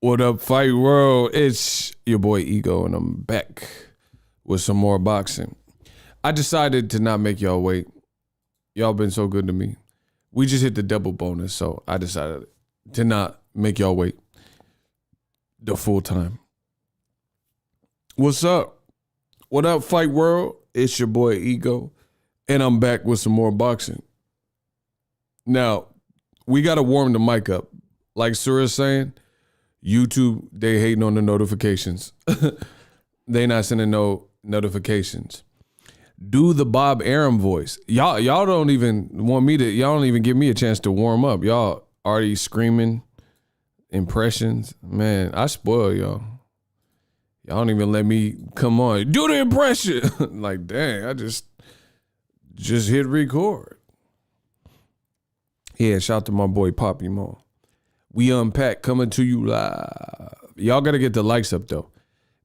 What up, Fight World? It's your boy Ego, and I'm back with some more boxing. I decided to not make y'all wait. Y'all been so good to me. We just hit the double bonus, so I decided to not make y'all wait the full time. What's up? What up, Fight World? It's your boy Ego, and I'm back with some more boxing. Now, we got to warm the mic up. Like Sura's saying, YouTube, they hating on the notifications. They not sending no notifications. Do the Bob Arum voice. Y'all don't even want me to, y'all don't even give me a chance to warm up. Y'all already screaming impressions. Man, I spoil y'all. Y'all don't even let me come on. Do the impression. Like, dang, I just hit record. Yeah, shout out to my boy Poppy Mo. We Unpack coming to you live. Y'all got to get the likes up, though.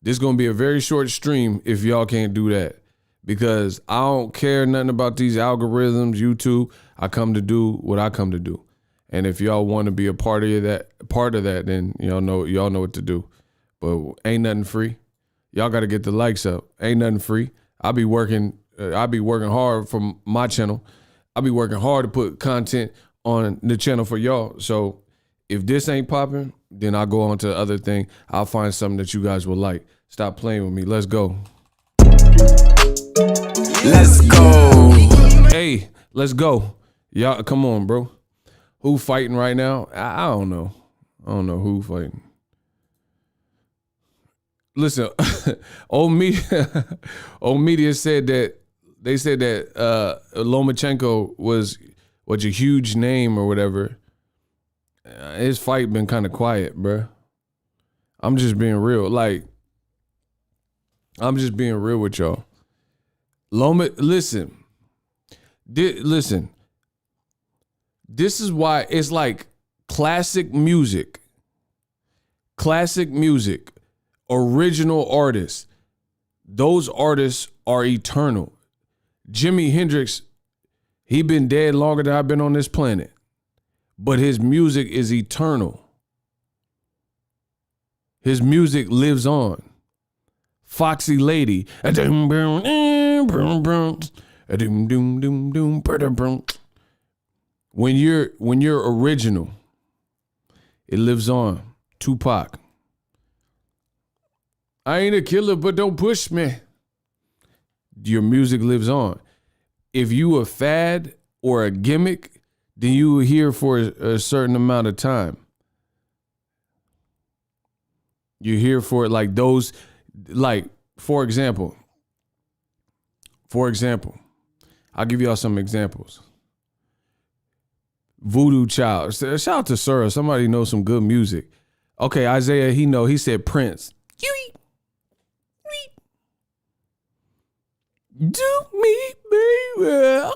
This is going to be a very short stream if y'all can't do that, because I don't care nothing about these algorithms, YouTube. I come to do what I come to do. And if y'all want to be a part of that, then y'all know what to do. But ain't nothing free. Y'all got to get the likes up. Ain't nothing free. I be working hard for my channel. I be working hard to put content on the channel for y'all. So if this ain't popping, then I'll go on to the other thing. I'll find something that you guys will like. Stop playing with me. Let's go. Let's go. Hey, let's go. Y'all, come on, bro. Who fighting right now? I don't know. I don't know who fighting. Listen, old media said that Lomachenko was a huge name or whatever. His fight been kind of quiet, bruh. I'm just being real. Like, I'm just being real with y'all. Listen. This is why it's like classic music, original artists. Those artists are eternal. Jimi Hendrix, he been dead longer than I've been on this planet. But his music is eternal. His music lives on. Foxy Lady. When you're original, it lives on. Tupac. I ain't a killer, but don't push me. Your music lives on. If you a fad or a gimmick, then you were here for a certain amount of time. You're here for it, like those, like, for example, I'll give y'all some examples. Voodoo Child. Shout out to Sura. Somebody knows some good music. Okay, Isaiah, he said Prince. Do me, baby,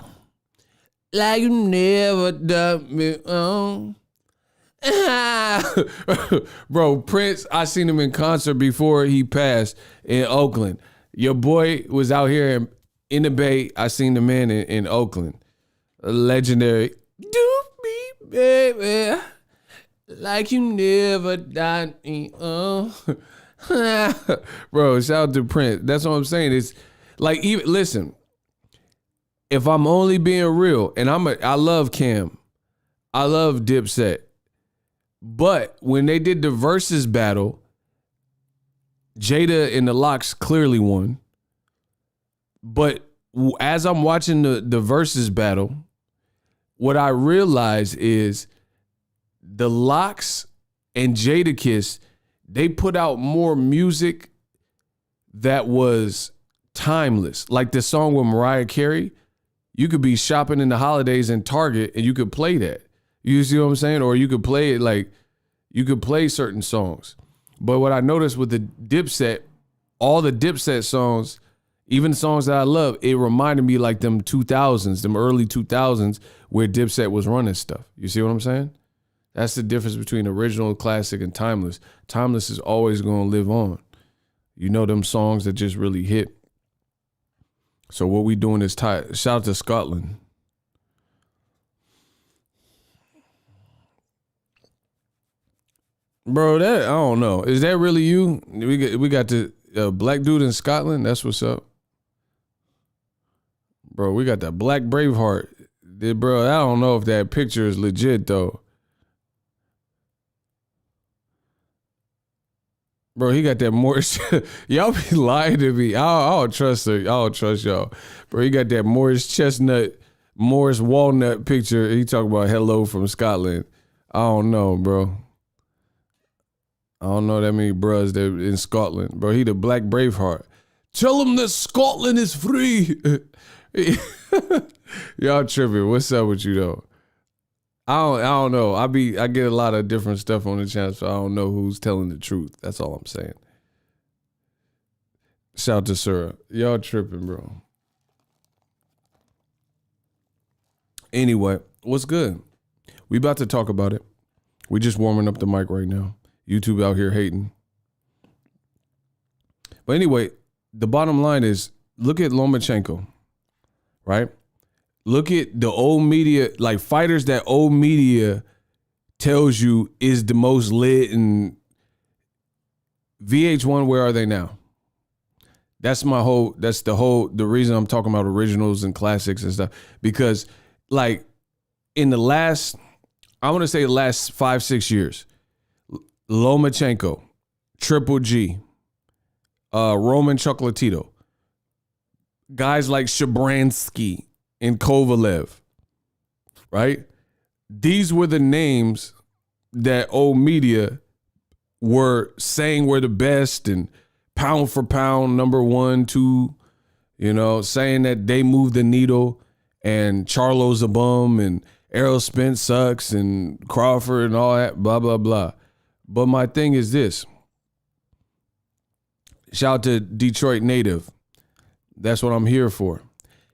like you never done me. Bro, Prince, I seen him in concert before he passed in Oakland. Your boy was out here in the Bay. I seen the man in Oakland. A legendary. Do me, baby, like you never died. Bro, shout out to Prince. That's what I'm saying. It's like, even listen, if I'm only being real, and I love Cam, I love Dipset, but when they did the versus battle, Jada and the Lox clearly won. But as I'm watching the versus battle, what I realize is the Lox and Jadakiss, they put out more music that was timeless. Like the song with Mariah Carey, you could be shopping in the holidays in Target and you could play that. You see what I'm saying? Or you could play it, like you could play certain songs. But what I noticed with the Dipset, all the Dipset songs, even songs that I love, it reminded me like them 2000s, them early 2000s where Dipset was running stuff. You see what I'm saying? That's the difference between original, classic, and timeless. Timeless is always going to live on. You know them songs that just really hit. So what we doing is shout out to Scotland. Bro, that I don't know. Is that really you? We got the black dude in Scotland. That's what's up. Bro, we got that black Braveheart. Bro, I don't know if that picture is legit though. Bro, he got that Morris. Y'all be lying to me. I don't trust her. I don't trust y'all. Bro, he got that Morris Walnut picture. He talking about hello from Scotland. I don't know, bro. I don't know that many bros that in Scotland. Bro, he the black Braveheart. Tell him that Scotland is free. Y'all tripping. What's up with you though? I don't know. I get a lot of different stuff on the channel, so I don't know who's telling the truth. That's all I'm saying. Shout out to Surah. Y'all tripping, bro. Anyway, what's good? We about to talk about it. We just warming up the mic right now. YouTube out here hating. But anyway, the bottom line is, look at Lomachenko, right? Look at the old media, like fighters that old media tells you is the most lit, and VH1, where are they now? That's the reason I'm talking about originals and classics and stuff. Because like in the last 5-6 years, Lomachenko, Triple G, Roman Chocolatito, guys like Shabransky and Kovalev, right? These were the names that old media were saying were the best and pound for pound, number 1, 2, saying that they moved the needle, and Charlo's a bum and Errol Spence sucks and Crawford and all that, blah, blah, blah. But my thing is this. Shout out to Detroit native. That's what I'm here for.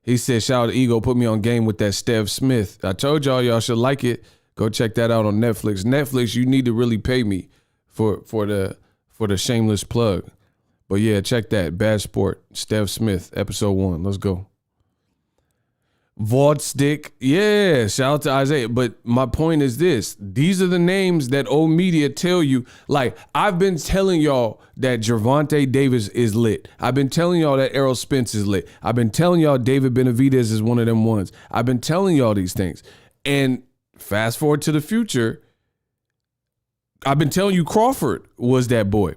He said, shout out to Ego, put me on game with that Steph Smith. I told y'all should like it. Go check that out on Netflix. Netflix, you need to really pay me for the shameless plug. But yeah, check that. Bad Sport, Steph Smith, episode 1. Let's go. Vordstick, yeah, shout out to Isaiah. But my point is this. These are the names that old media tell you. Like, I've been telling y'all that Gervonta Davis is lit. I've been telling y'all that Errol Spence is lit. I've been telling y'all David Benavidez is one of them ones. I've been telling y'all these things. And fast forward to the future, I've been telling you Crawford was that boy.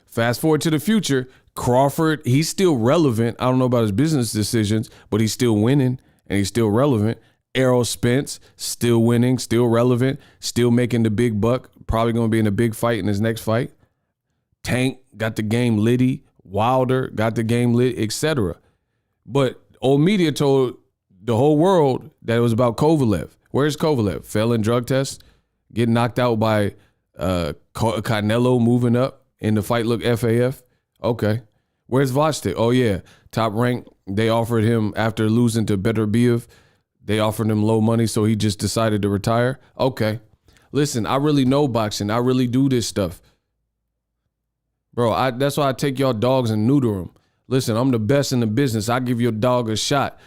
Fast forward to the future, Crawford, he's still relevant. I don't know about his business decisions, but he's still winning. And he's still relevant. Errol Spence, still winning, still relevant, still making the big buck, probably going to be in a big fight in his next fight. Tank got the game litty. Wilder got the game lit, etc. But old media told the whole world that it was about Kovalev. Where's Kovalev? Fell in drug tests, getting knocked out by Canelo moving up in the fight look FAF. Okay. Where's Vostik? Oh, yeah. Top rank. They offered him, after losing to Beterbiev, they offered him low money, so he just decided to retire. Okay. Listen, I really know boxing. I really do this stuff. Bro, that's why I take y'all dogs and neuter them. Listen, I'm the best in the business. I give your dog a shot.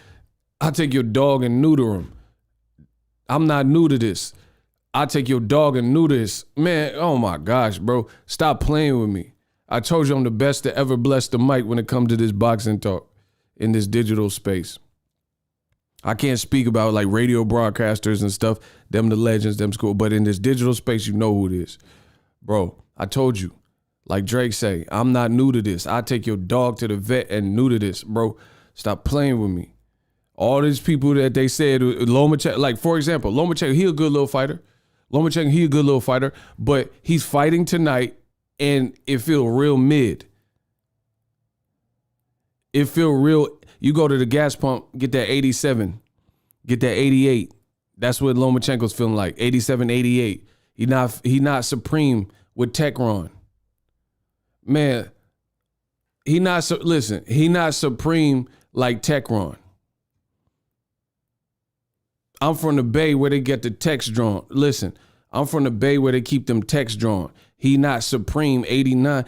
I take your dog and neuter him. I'm not new to this. I take your dog and neuter this. Man, oh my gosh, bro. Stop playing with me. I told you I'm the best to ever bless the mic when it comes to this boxing talk in this digital space. I can't speak about like radio broadcasters and stuff, them the legends, them school, but in this digital space, you know who it is. Bro, I told you. Like Drake say, I'm not new to this. I take your dog to the vet and new to this, bro. Stop playing with me. All these people that they said, Lomachenko, like for example, Lomachenko, he a good little fighter. Lomachenko, he a good little fighter, but he's fighting tonight and it feel real mid. It feel real, you go to the gas pump, get that 87, get that 88. That's what Lomachenko's feeling like, 87, 88. He not supreme with Techron. Man, he not supreme like Techron. I'm from the Bay where they get the text drawn. Listen, I'm from the Bay where they keep them text drawn. He not supreme 89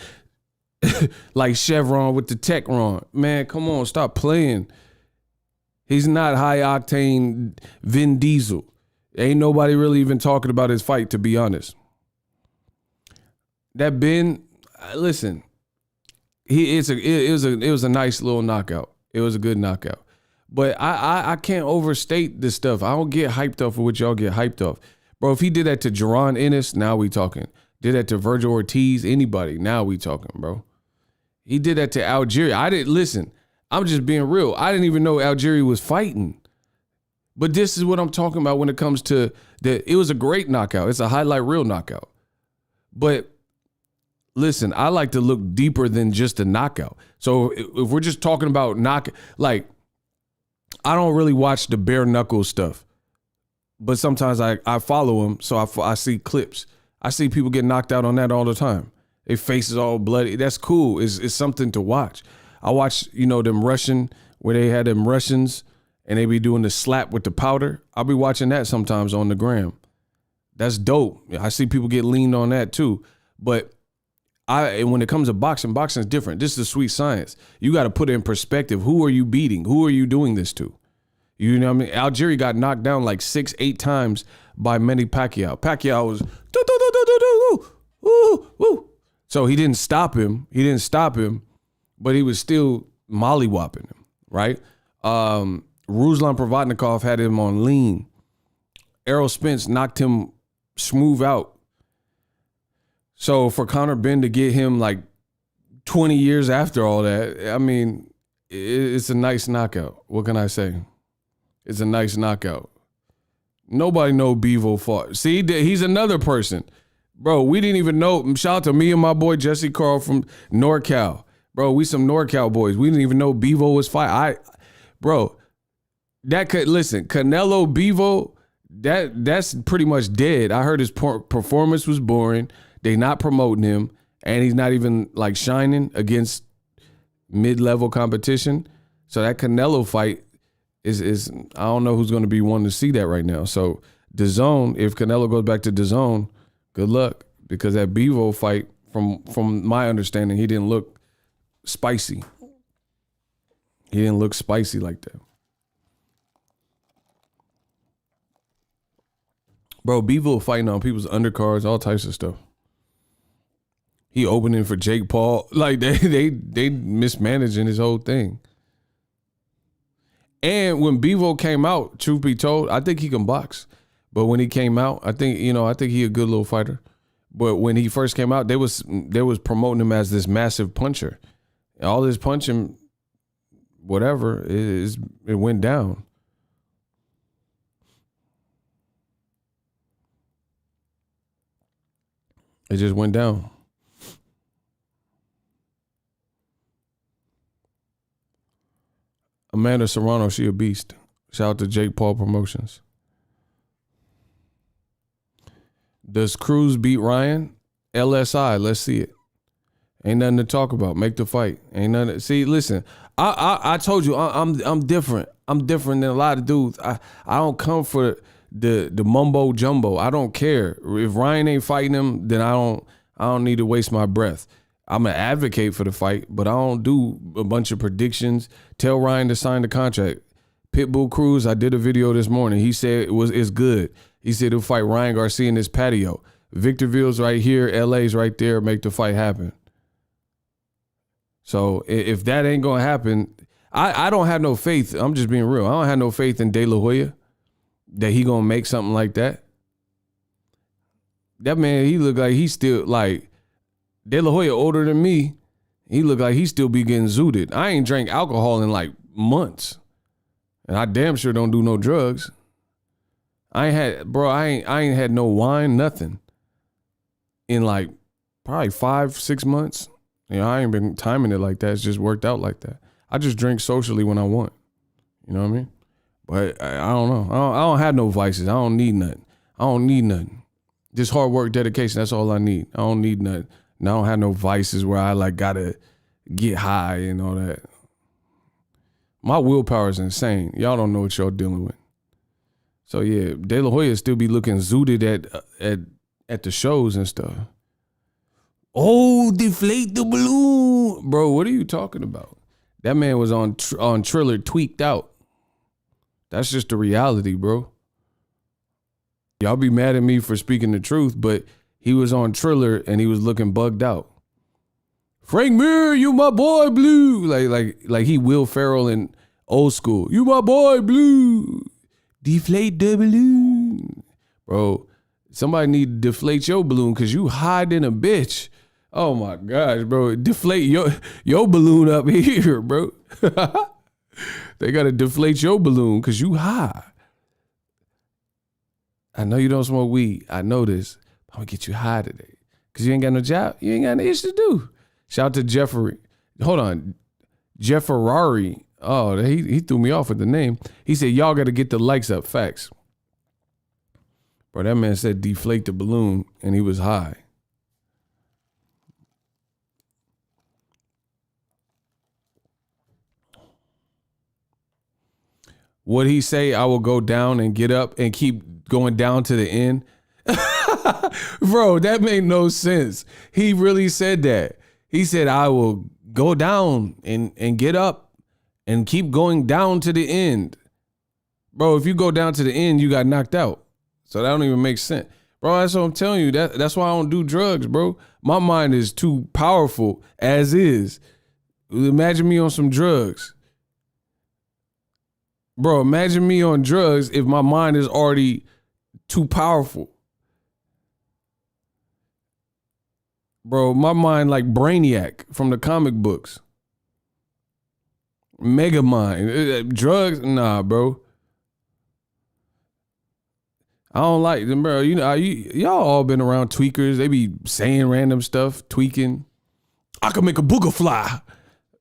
like Chevron with the Techron. Man, come on, stop playing. He's not high octane Vin Diesel. Ain't nobody really even talking about his fight, to be honest. That Ben, listen, it was a nice little knockout. It was a good knockout. But I can't overstate this stuff. I don't get hyped up for what y'all get hyped off. Bro, if he did that to Jaron Ennis, now we talking. Did that to Virgil Ortiz, anybody, now we talking, bro. He did that to Algeria. I'm just being real. I didn't even know Algeria was fighting. But this is what I'm talking about when it comes to it was a great knockout. It's a highlight reel knockout. But listen, I like to look deeper than just a knockout. So if we're just talking about like, I don't really watch the bare knuckle stuff, but sometimes I follow them, so I see clips. I see people get knocked out on that all the time. Their faces all bloody. That's cool. It's something to watch. I watch, them Russian, where they had them Russians and they be doing the slap with the powder. I'll be watching that sometimes on the gram. That's dope. I see people get leaned on that too. But when it comes to boxing is different. This is the sweet science. You got to put it in perspective. Who are you beating? Who are you doing this to? You know what I mean? Algeria got knocked down like 6-8 times by Manny Pacquiao. Pacquiao was so he didn't stop him. But he was still mollywhopping him, right? Ruslan Provodnikov had him on lean. Errol Spence knocked him smooth out. So for Conor Benn to get him like 20 years after all that, I mean, it's a nice knockout. What can I say? It's a nice knockout. Nobody know Bevo fought. See, he's another person. Bro, we didn't even know. Shout out to me and my boy Jesse Carl from NorCal. Bro, we some NorCal boys. We didn't even know Bevo was fighting. Canelo Bevo, that's pretty much dead. I heard his performance was boring. They not promoting him, and he's not even like shining against mid-level competition. So that Canelo fight is I don't know who's going to be wanting to see that right now. So DAZN, if Canelo goes back to DAZN, good luck, because that Bevo fight, from my understanding, he didn't look spicy. He didn't look spicy like that. Bro, Bevo fighting on people's undercards, all types of stuff. He opening for Jake Paul. Like they mismanaging his whole thing. And when Bevo came out, truth be told, I think he can box. But when he came out, I think he a good little fighter. But when he first came out, they was promoting him as this massive puncher. All this punching, whatever, it went down. It just went down. Amanda Serrano, she a beast. Shout out to Jake Paul Promotions. Does Cruz beat Ryan? LSI, let's see it. Ain't nothing to talk about. Make the fight. Ain't nothing. See, listen, I told you I'm different. I'm different than a lot of dudes. I don't come for the mumbo jumbo. I don't care. If Ryan ain't fighting him, then I don't need to waste my breath. I'm an advocate for the fight, but I don't do a bunch of predictions. Tell Ryan to sign the contract. Pitbull Cruz, I did a video this morning. He said it's good. He said he'll fight Ryan Garcia in his patio. Victorville's right here, LA's right there. Make the fight happen. So if that ain't gonna happen, I don't have no faith. I'm just being real. I don't have no faith in De La Hoya that he gonna make something like that. That man, he look like he's still like De La Hoya older than me. He look like he still be getting zooted. I ain't drank alcohol in like months, and I damn sure don't do no drugs. I ain't had no wine, nothing in like probably 5-6 months. You know, I ain't been timing it like that. It's just worked out like that. I just drink socially when I want. You know what I mean? But I don't know. I don't have no vices. I don't need nothing. Just hard work, dedication. That's all I need. I don't need nothing. And I don't have no vices where I like gotta get high and all that. My willpower is insane. Y'all don't know what y'all dealing with. So yeah, De La Hoya still be looking zooted at the shows and stuff. Oh, deflate the balloon. Bro, what are you talking about? That man was on Triller tweaked out. That's just the reality, bro. Y'all be mad at me for speaking the truth, but he was on Triller and he was looking bugged out. Frank Mir, you my boy, Blue. Like he Will Ferrell in Old School. You my boy, Blue. Deflate the balloon. Bro, somebody need to deflate your balloon because you hiding a bitch. Oh my gosh, bro. Deflate your balloon up here, bro. They got to deflate your balloon because you high. I know you don't smoke weed. I know this. I'm going to get you high today because you ain't got no job. You ain't got no issue to do. Shout out to Jeffrey. Hold on. Jefferari. Oh, he threw me off with the name. He said, y'all got to get the likes up. Facts. Bro, that man said deflate the balloon and he was high. Would he say I will go down and get up and keep going down to the end? Bro, that made no sense. He really said that. He said I will go down and get up and keep going down to the end. Bro, if you go down to the end, you got knocked out. So that don't even make sense. Bro, that's what I'm telling you. That's why I don't do drugs, bro. My mind is too powerful as is. Imagine me on some drugs. Bro, imagine me on drugs if my mind is already too powerful. Bro, my mind like Brainiac from the comic books. Mega mind. Drugs? Nah, bro. I don't like them, bro. You know, y'all all been around tweakers. They be saying random stuff, tweaking. I can make a booger fly.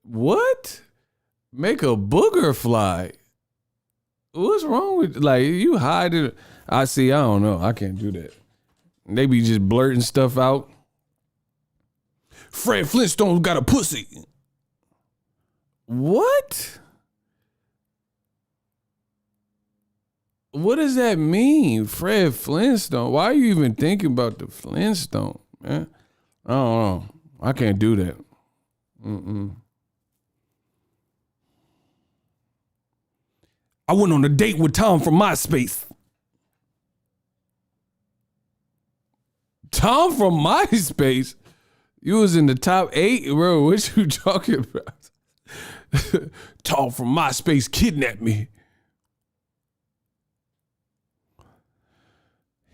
What? Make a booger fly? What's wrong with, like, you hide it? I don't know. I can't do that. They be just blurting stuff out. Fred Flintstone got a pussy. What? What does that mean? Fred Flintstone? Why are you even thinking about the Flintstone, man? I don't know. I can't do that. I went on a date with Tom from MySpace. Tom from MySpace? You was in the top 8? Bro, what you talking about? Tom from MySpace kidnapped me.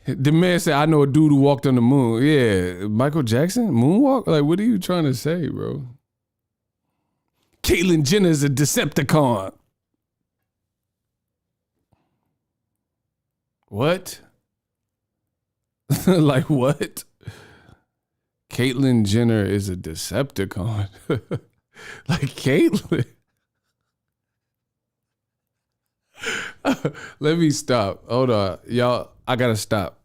The man said, I know a dude who walked on the moon. Yeah, Michael Jackson? Moonwalk? Like, what are you trying to say, bro? Caitlyn Jenner's a Decepticon. What? Like what? Caitlyn Jenner is a Decepticon. Like Caitlyn. Let me stop. Hold on. Y'all, I gotta stop.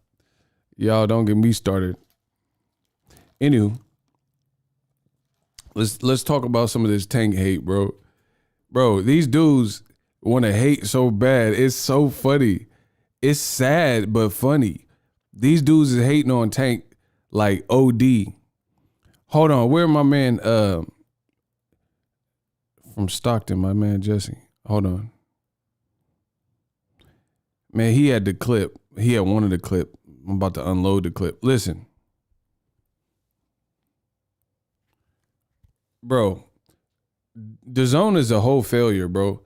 Y'all don't get me started. Anywho, let's talk about some of this Tank hate, bro. Bro, these dudes want to hate so bad. It's so funny. It's sad but funny. These dudes is hating on Tank like OD. Hold on, where my man from Stockton, my man Jesse. Hold on. Man, he had the clip. He had one of the clip. I'm about to unload the clip. Listen. Bro, the zone is a whole failure, bro.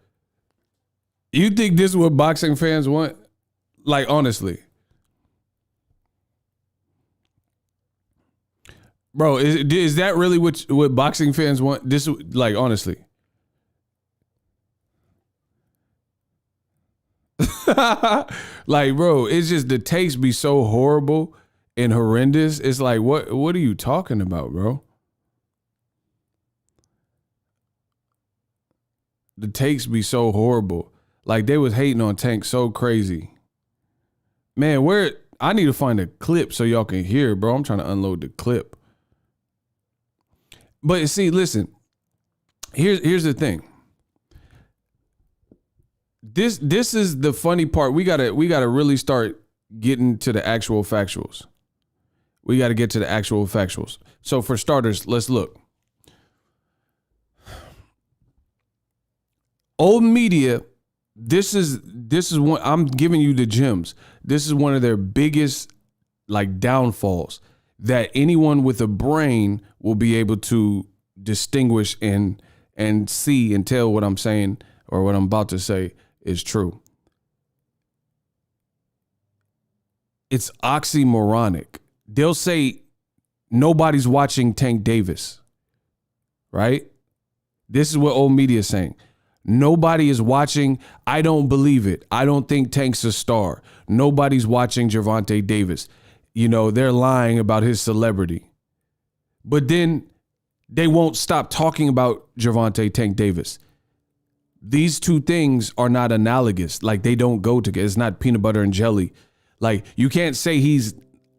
You think this is what boxing fans want? Like, honestly. Bro, is that really what boxing fans want? This, like, honestly. Like, bro, it's just the takes be so horrible and horrendous. It's like, what are you talking about, bro? The takes be so horrible. Like, they was hating on Tank so crazy. Man, I need to find a clip so y'all can hear, bro. I'm trying to unload the clip. But see, listen, here's the thing. This is the funny part. We gotta really start getting to the actual factuals. We gotta get to the actual factuals. So for starters, let's look. Old media, this is one, I'm giving you the gems. This is one of their biggest like downfalls that anyone with a brain will be able to distinguish and see and tell what I'm saying or what I'm about to say is true. It's oxymoronic. They'll say nobody's watching Tank Davis, right? This is what old media is saying. Nobody is watching. I don't believe it. I don't think Tank's a star. Nobody's watching Gervonta Davis. You know, they're lying about his celebrity. But then they won't stop talking about Gervonta Tank Davis. These two things are not analogous. Like, they don't go together. It's not peanut butter and jelly. Like, you can't say he's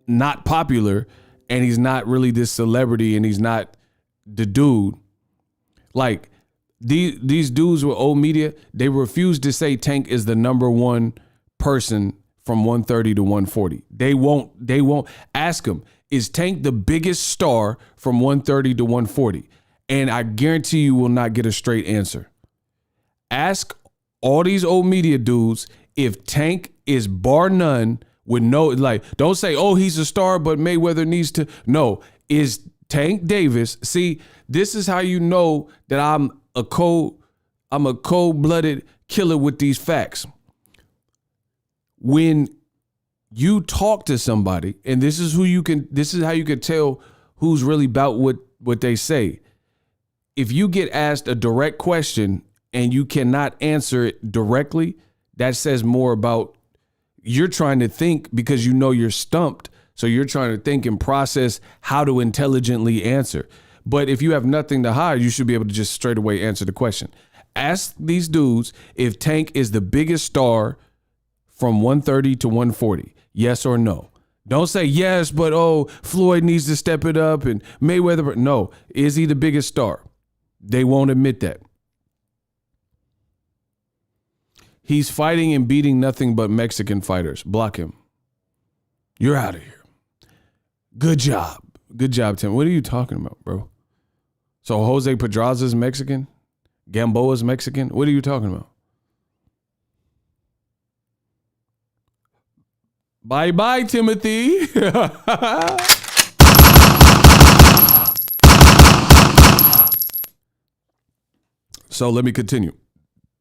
not popular and he's not really this celebrity and he's not the dude. Like, these dudes with old media, they refuse to say Tank is the number one person from 130 to 140. They won't ask him, is Tank the biggest star from 130 to 140? And I guarantee you will not get a straight answer. Ask all these old media dudes if Tank is bar none with no, like, don't say, oh, he's a star, but Mayweather needs to. No, is Tank Davis. See, this is how you know that I'm a cold-blooded killer with these facts. When you talk to somebody, and this is how you can tell who's really about what they say. If you get asked a direct question and you cannot answer it directly, that says more about you're trying to think because you know you're stumped. So you're trying to think and process how to intelligently answer. But if you have nothing to hide, you should be able to just straight away answer the question. Ask these dudes if Tank is the biggest star from 130 to 140. Yes or no. Don't say yes, but Floyd needs to step it up and Mayweather. No. Is he the biggest star? They won't admit that. He's fighting and beating nothing but Mexican fighters. Block him. You're out of here. Good job. Good job, Tim. What are you talking about, bro? So Jose Pedraza's Mexican? Gamboa's Mexican? What are you talking about? Bye-bye, Timothy. So let me continue.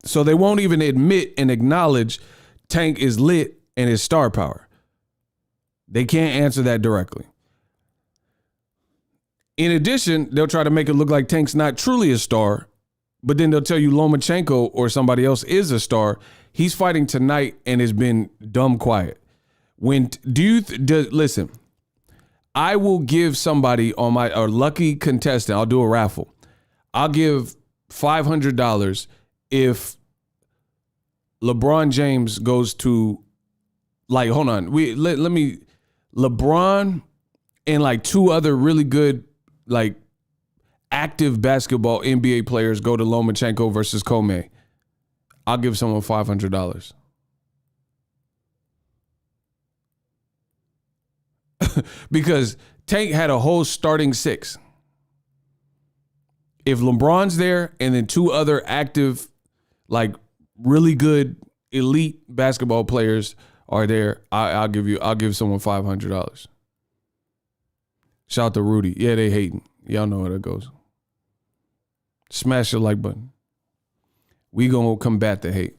So they won't even admit and acknowledge Tank is lit and his star power. They can't answer that directly. In addition, they'll try to make it look like Tank's not truly a star, but then they'll tell you Lomachenko or somebody else is a star. He's fighting tonight and has been dumb quiet. Listen, I will give somebody on a lucky contestant, I'll do a raffle. I'll give $500 if LeBron James goes to, like, hold on. LeBron and like two other really good, like, active basketball NBA players go to Lomachenko versus Comey. I'll give someone $500. because Tank had a whole starting 6. If LeBron's there and then 2 other active, like really good elite basketball players are there, I'll give someone $500. Shout out to Rudy. Yeah, they hating. Y'all know how that goes. Smash the like button. We gonna combat the hate.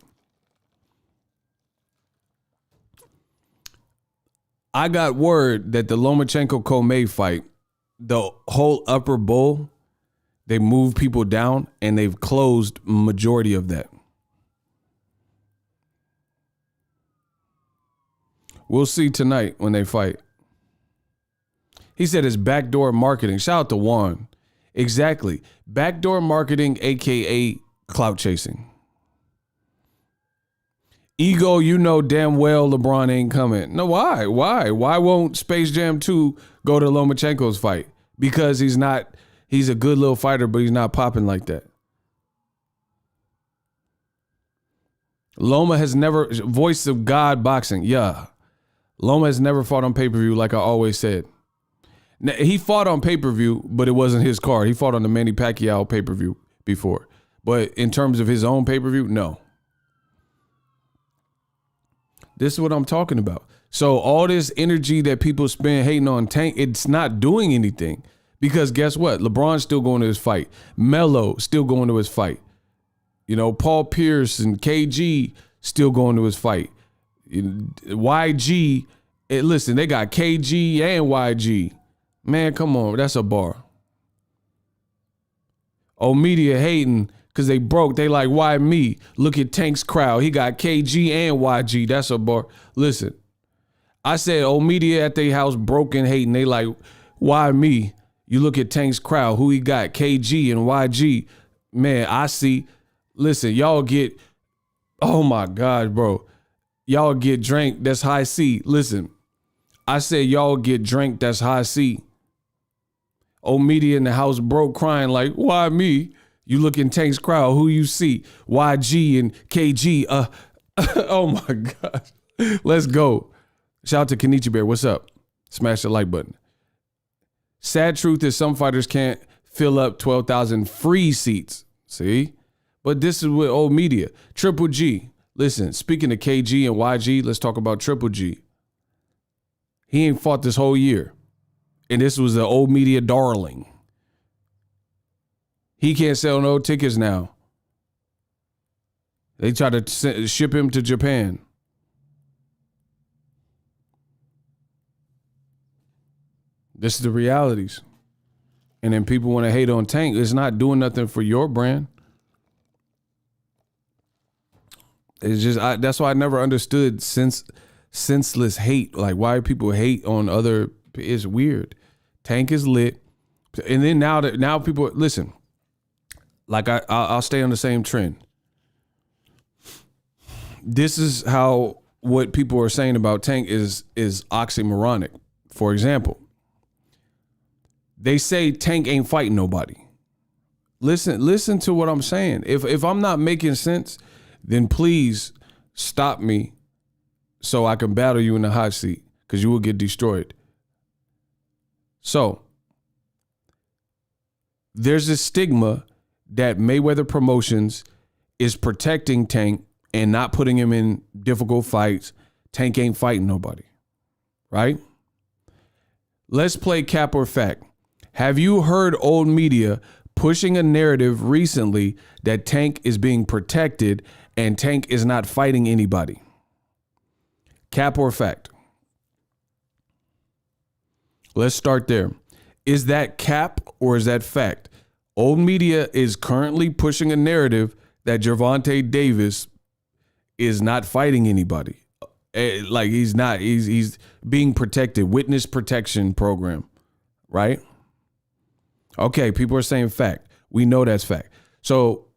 I got word that the Lomachenko-Comey fight, the whole upper bowl, they moved people down and they've closed majority of that. We'll see tonight when they fight. He said it's backdoor marketing. Shout out to Juan. Exactly. Backdoor marketing, a.k.a. clout chasing. Ego, you know damn well LeBron ain't coming. No, why? Why won't Space Jam 2 go to Lomachenko's fight? Because he's a good little fighter, but he's not popping like that. Loma has never, voice of God boxing. Yeah. Loma has never fought on pay-per-view like I always said. Now, he fought on pay-per-view, but it wasn't his card. He fought on the Manny Pacquiao pay-per-view before. But in terms of his own pay-per-view, no. This is what I'm talking about. So all this energy that people spend hating on Tank, it's not doing anything. Because guess what? LeBron's still going to his fight. Melo still going to his fight. You know, Paul Pierce and KG still going to his fight. YG, listen, they got KG and YG. Man, come on, that's a bar. Oh, media hating because they broke. They like, why me? Look at Tank's crowd. He got KG and YG. That's a bar. Listen, I said, oh, media at their house broken hating. They like, why me? You look at Tank's crowd. Who he got? KG and YG. Man, I see. Listen, y'all get, oh my God, bro. Y'all get drank. That's high C. Listen, I said y'all get drank. That's high C. Old media in the house broke crying like, why me? You look in Tank's crowd, who you see? YG and KG. Oh my gosh. Let's go. Shout out to Kenichi Bear. What's up? Smash the like button. Sad truth is some fighters can't fill up 12,000 free seats. See? But this is with old media. Triple G. Listen, speaking of KG and YG, let's talk about Triple G. He ain't fought this whole year. And this was the old media darling. He can't sell no tickets now. They try to ship him to Japan. This is the realities. And then people want to hate on Tank. It's not doing nothing for your brand. It's just, that's why I never understood senseless hate. Like why people hate on other, it's weird. Tank is lit. And then now people, listen, like I'll stay on the same trend. This is how what people are saying about Tank is oxymoronic. For example, they say Tank ain't fighting nobody. Listen to what I'm saying. If I'm not making sense, then please stop me so I can battle you in the hot seat because you will get destroyed. So there's this stigma that Mayweather Promotions is protecting Tank and not putting him in difficult fights. Tank ain't fighting nobody, right? Let's play cap or fact. Have you heard old media pushing a narrative recently that Tank is being protected and Tank is not fighting anybody? Cap or fact? Let's start there. Is that cap or is that fact? Old media is currently pushing a narrative that Gervonta Davis is not fighting anybody. Like he's being protected. Witness protection program, right? Okay, people are saying fact. We know that's fact. So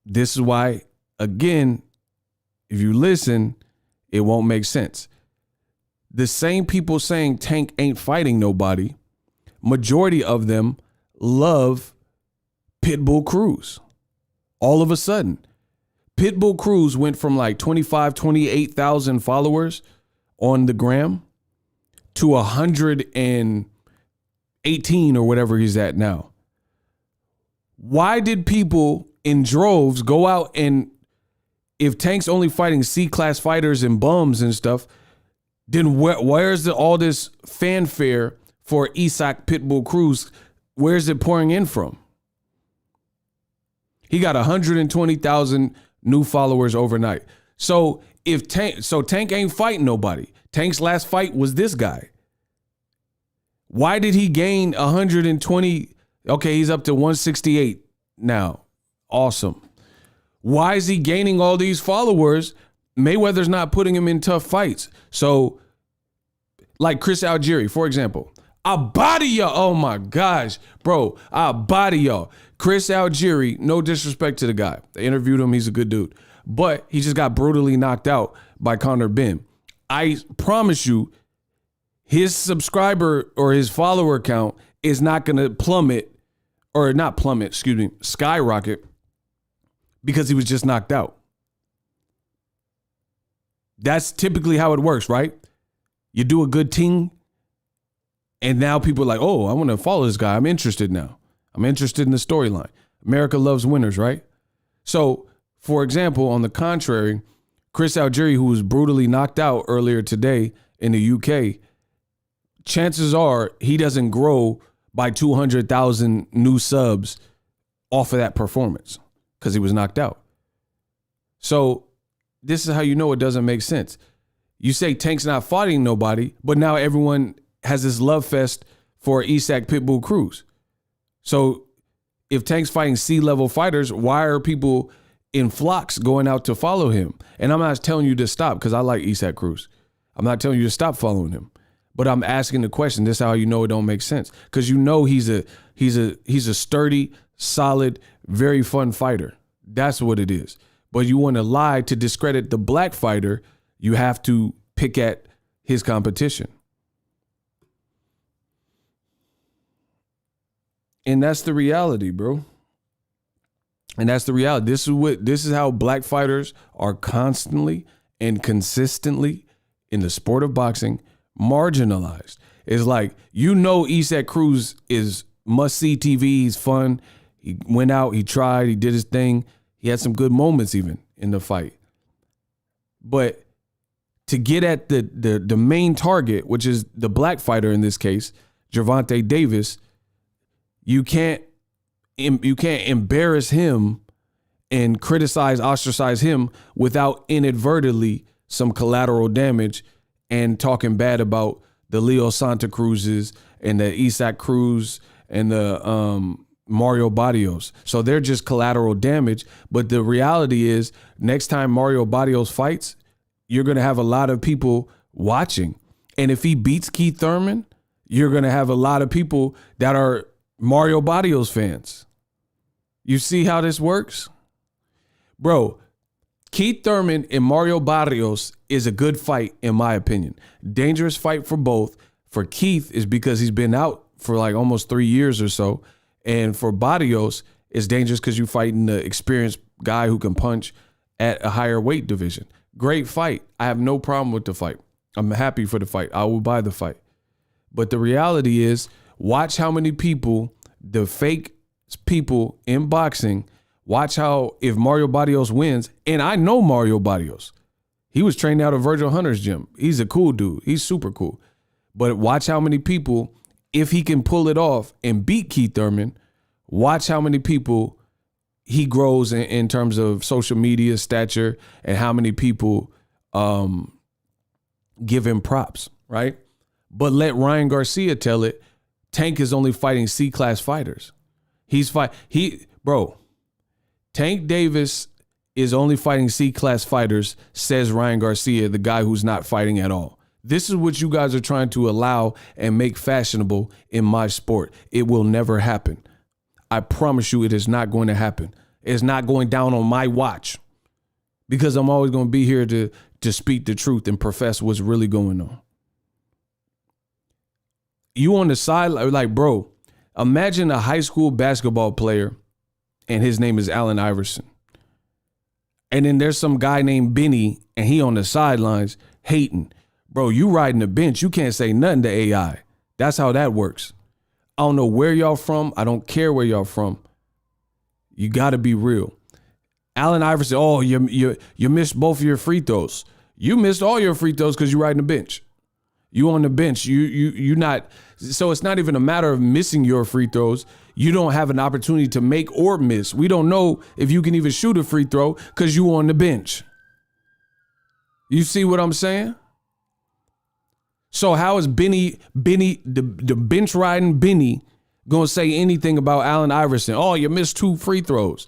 this is why, again, if you listen, it won't make sense. The same people saying Tank ain't fighting nobody, majority of them love Pitbull Cruz. All of a sudden, Pitbull Cruz went from like 28,000 followers on the gram to 118 or whatever he's at now. Why did people in droves go out and, if Tank's only fighting C-class fighters and bums and stuff, then where's all this fanfare for Isaac Pitbull Cruz? Where's it pouring in from? He got 120,000 new followers overnight. So Tank ain't fighting nobody. Tank's last fight was this guy. Why did he gain 120? Okay, he's up to 168 now. Awesome. Why is he gaining all these followers? Mayweather's not putting him in tough fights. So, like Chris Algieri, for example, I'll body y'all. Oh my gosh, bro, I'll body y'all. Chris Algieri, no disrespect to the guy. I interviewed him. He's a good dude. But he just got brutally knocked out by Conor Ben. I promise you, his subscriber or his follower count is not going to skyrocket because he was just knocked out. That's typically how it works, right? You do a good thing, and now people are like, oh, I want to follow this guy. I'm interested now. I'm interested in the storyline. America loves winners, right? So, for example, on the contrary, Chris Algieri, who was brutally knocked out earlier today in the UK, chances are he doesn't grow by 200,000 new subs off of that performance because he was knocked out. So this is how you know it doesn't make sense. You say Tank's not fighting nobody, but now everyone has this love fest for Isaac Pitbull Cruz. So if Tank's fighting C-level fighters, why are people in flocks going out to follow him? And I'm not telling you to stop because I like Isaac Cruz. I'm not telling you to stop following him. But I'm asking the question. This is how you know it don't make sense. Because you know he's a sturdy, solid, very fun fighter. That's what it is. But you want to lie to discredit the black fighter, you have to pick at his competition. And that's the reality, bro. And that's the reality. This is how black fighters are constantly and consistently in the sport of boxing marginalized. It's like, you know, Isaac Cruz is must-see TV. He's fun. He went out, he tried, he did his thing. He had some good moments even in the fight. But to get at the main target, which is the black fighter in this case, Gervonta Davis, you can't embarrass him and criticize, ostracize him without inadvertently some collateral damage and talking bad about the Leo Santa Cruzes and the Isaac Cruz and the Mario Barrios. So they're just collateral damage. But the reality is, next time Mario Barrios fights, you're going to have a lot of people watching. And if he beats Keith Thurman, you're going to have a lot of people that are Mario Barrios fans. You see how this works? Bro, Keith Thurman and Mario Barrios is a good fight, in my opinion. Dangerous fight for both. For Keith is because he's been out for like almost 3 years or so. And for Barrios, it's dangerous because you're fighting the experienced guy who can punch at a higher weight division. Great fight. I have no problem with the fight. I'm happy for the fight. I will buy the fight. But the reality is, watch how many people, the fake people in boxing, watch how if Mario Barrios wins, and I know Mario Barrios. He was trained out of Virgil Hunter's gym. He's a cool dude. He's super cool. But watch how many people, if he can pull it off and beat Keith Thurman, watch how many people he grows in terms of social media stature and how many people give him props, right? But let Ryan Garcia tell it, Tank is only fighting C-class fighters. Tank Davis is only fighting C-class fighters, says Ryan Garcia, the guy who's not fighting at all. This is what you guys are trying to allow and make fashionable in my sport. It will never happen. I promise you it is not going to happen. It's not going down on my watch because I'm always going to be here to speak the truth and profess what's really going on. You on the side, like, bro, imagine a high school basketball player and his name is Allen Iverson. And then there's some guy named Benny and he on the sidelines hating. Bro, you riding the bench. You can't say nothing to AI. That's how that works. I don't know where y'all from. I don't care where y'all from. You got to be real. Allen Iverson, oh, you missed both of your free throws. You missed all your free throws because you riding the bench. You on the bench. You not. So it's not even a matter of missing your free throws. You don't have an opportunity to make or miss. We don't know if you can even shoot a free throw because you on the bench. You see what I'm saying? So how is Benny, the bench riding Benny, gonna say anything about Allen Iverson? Oh, you missed 2 free throws.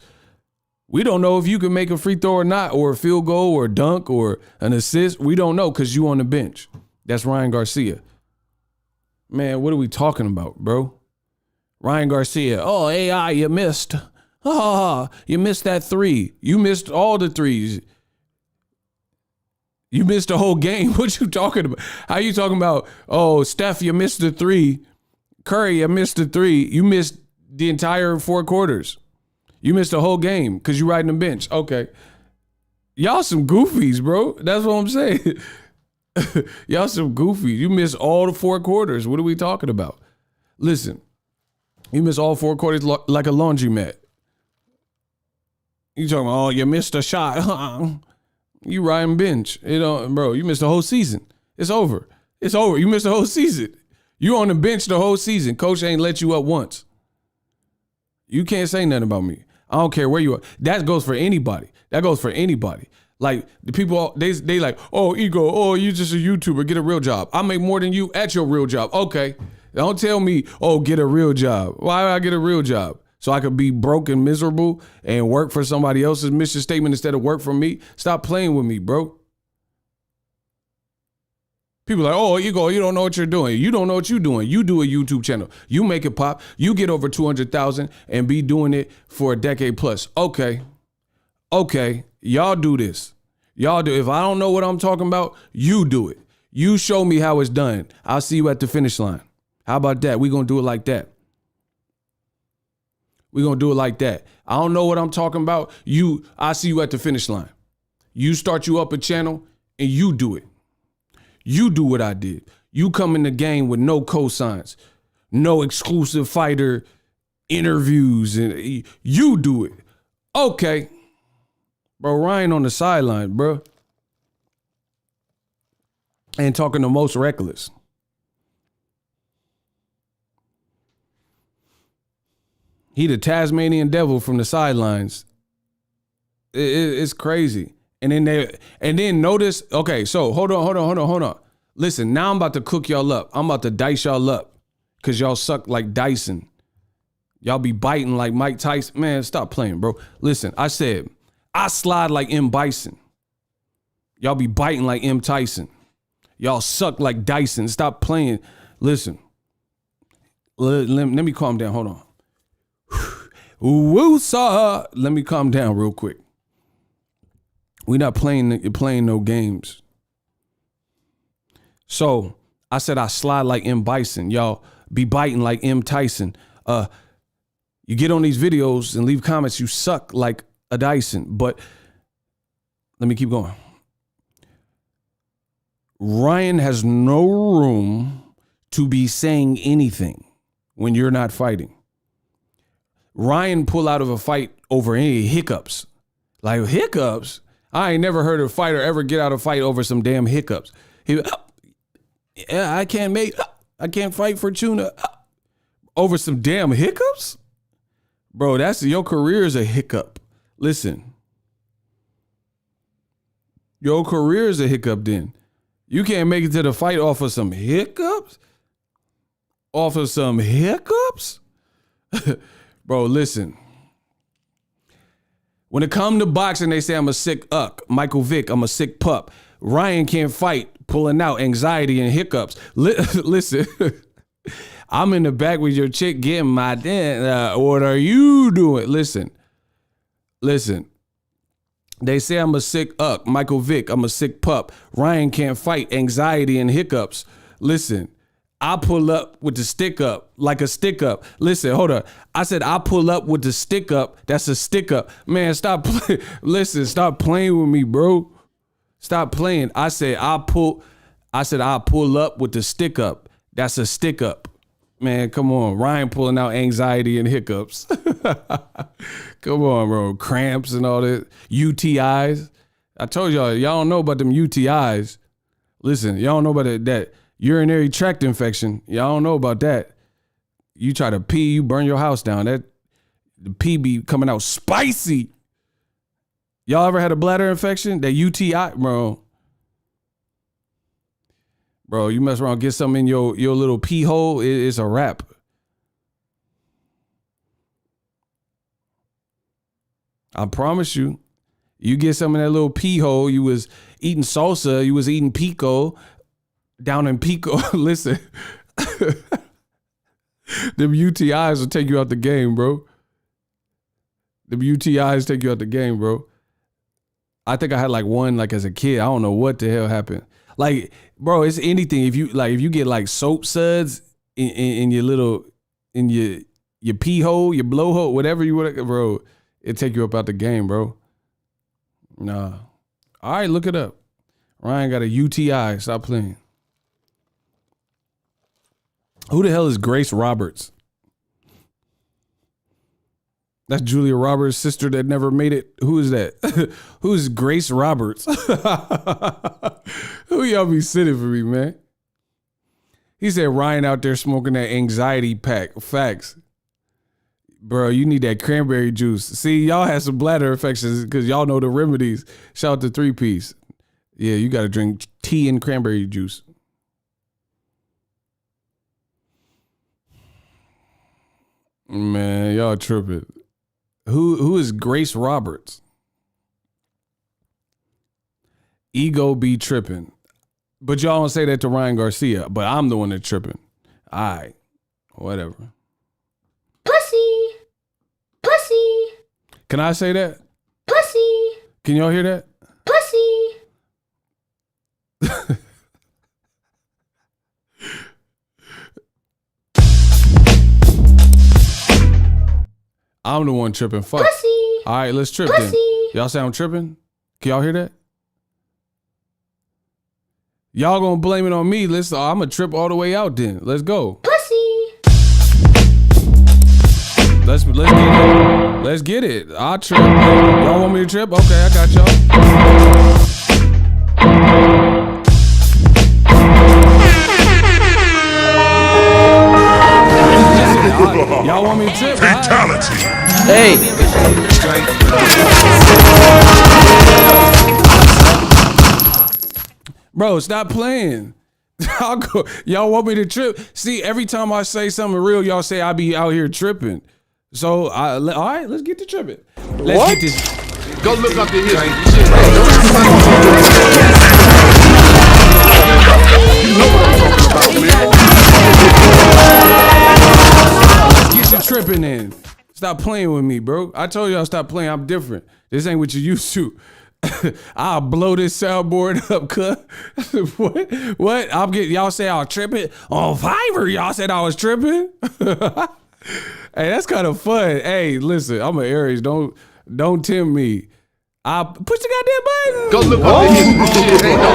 We don't know if you can make a free throw or not, or a field goal or a dunk or an assist. We don't know because you on the bench. That's Ryan Garcia. Man, what are we talking about, bro? Ryan Garcia. Oh, AI, you missed. Oh, you missed that 3. You missed all the 3s. You missed the whole game. What you talking about? How you talking about, oh, Steph, you missed the 3. Curry, you missed the 3. You missed the entire 4 quarters. You missed the whole game because you riding the bench. Okay. Y'all some goofies, bro. That's what I'm saying. Y'all some goofies. You missed all the 4 quarters. What are we talking about? Listen, you missed all 4 quarters like a laundromat. You talking about, oh, you missed a shot. You riding bench. You know, bro, you missed the whole season. It's over. It's over. You missed the whole season. You on the bench the whole season. Coach ain't let you up once. You can't say nothing about me. I don't care where you are. That goes for anybody. That goes for anybody. Like the people, they like, oh, ego, oh, you just a YouTuber, get a real job. I make more than you at your real job. Okay. Don't tell me, oh, get a real job. Why do I get a real job? So I could be broke and miserable and work for somebody else's mission statement instead of work for me? Stop playing with me, bro. People are like, oh, ego, you don't know what you're doing. You don't know what you're doing. You do a YouTube channel. You make it pop. You get over 200,000 and be doing it for a decade plus. Okay. Y'all do this. Y'all do. If I don't know what I'm talking about, you do it. You show me how it's done. I'll see you at the finish line. How about that? We're going to do it like that. We're going to do it like that. I don't know what I'm talking about. I see you at the finish line. You start you up a channel and you do it. You do what I did. You come in the game with no cosigns, no exclusive fighter interviews, and you do it. Okay. Bro, Ryan on the sideline, bro. And talking the most reckless. He the Tasmanian devil from the sidelines. It's crazy. And then notice, okay, so hold on. Listen, now I'm about to cook y'all up. I'm about to dice y'all up because y'all suck like Dyson. Y'all be biting like Mike Tyson. Man, stop playing, bro. Listen, I said, I slide like M. Bison. Y'all be biting like M. Tyson. Y'all suck like Dyson. Stop playing. Listen, let me calm down. Hold on. Woo-saw. Let me calm down real quick. We not playing no games. So I said I slide like M. Bison. Y'all be biting like M. Tyson. You get on these videos and leave comments. You suck like a Dyson. But let me keep going. Ryan has no room to be saying anything when you're not fighting. Ryan pull out of a fight over any hiccups. Like hiccups? I ain't never heard a fighter ever get out of a fight over some damn hiccups. I can't fight for tuna over some damn hiccups? Bro, your career is a hiccup. Listen. Your career is a hiccup then. You can't make it to the fight off of some hiccups? Off of some hiccups? Bro, listen. When it come to boxing, they say I'm a sick uck. Michael Vick, I'm a sick pup. Ryan can't fight, pulling out anxiety and hiccups. Listen, I'm in the back with your chick getting my damn. What are you doing? Listen. They say I'm a sick uck. Michael Vick, I'm a sick pup. Ryan can't fight, anxiety and hiccups. Listen. I pull up with the stick up like a stick up. Listen, hold up. I said I pull up with the stick up. That's a stick up. Man, stop playing. Listen, stop playing with me, bro. Stop playing. I said I pull I said I'll pull up with the stick up. That's a stick up. Man, come on. Ryan pulling out anxiety and hiccups. Come on, bro. Cramps and all that. UTIs. I told y'all don't know about them UTIs. Listen, y'all don't know about that urinary tract infection. Y'all don't know about that. You try to pee, you burn your house down. That the pee be coming out spicy. Y'all ever had a bladder infection? That UTI, bro. Bro, you mess around, get something in your little pee hole, it's a wrap. I promise you. You get something in that little pee hole, you was eating salsa, you was eating pico, down in pico. Listen, them UTIs will take you out the game, bro. Them UTIs take you out the game, bro. I think I had like one like as a kid. I don't know what the hell happened. Like, bro, it's anything. If you get like soap suds in your little your pee hole, your blowhole, whatever you want, bro, it take you up out the game, bro. Nah. All right, look it up. Ryan got a UTI. Stop playing. Who the hell is Grace Roberts? That's Julia Roberts' sister that never made it. Who is that? Who's Grace Roberts? Who y'all be sitting for me, man? He said Ryan out there smoking that anxiety pack. Facts. Bro, you need that cranberry juice. See, y'all had some bladder infections because y'all know the remedies. Shout out to 3-Piece. Yeah, you got to drink tea and cranberry juice. Man, y'all tripping. Who is Grace Roberts? Ego be tripping. But y'all don't say that to Ryan Garcia, but I'm the one that's tripping. All right, whatever. Pussy. Pussy. Can I say that? Pussy. Can y'all hear that? Pussy. I'm the one tripping. Fuck. Pussy. All right, let's trip Pussy. then. Y'all say I'm tripping? Can y'all hear that? Y'all gonna blame it on me. Listen, I'm gonna trip all the way out then. Let's go. Pussy. Let's get it. Let's get it. I'll trip. Y'all want me to trip? Okay, I got y'all. Y'all want me to trip? Fatality. Hey. Bro, stop playing. Y'all want me to trip? See, every time I say something real, y'all say I be out here tripping. So, all right, let's get to tripping. Let's get this. Go look up the history. Let's get you tripping in. Stop playing with me, bro. I told y'all stop playing. I'm different. This ain't what you used to. I'll blow this soundboard up, cut. What? I'm getting y'all say I was tripping on Fiverr. Y'all said I was tripping. Hey, that's kind of fun. Hey, listen, I'm an Aries. Don't tempt me. I push the goddamn button. Go look up the history. Shit, ain't no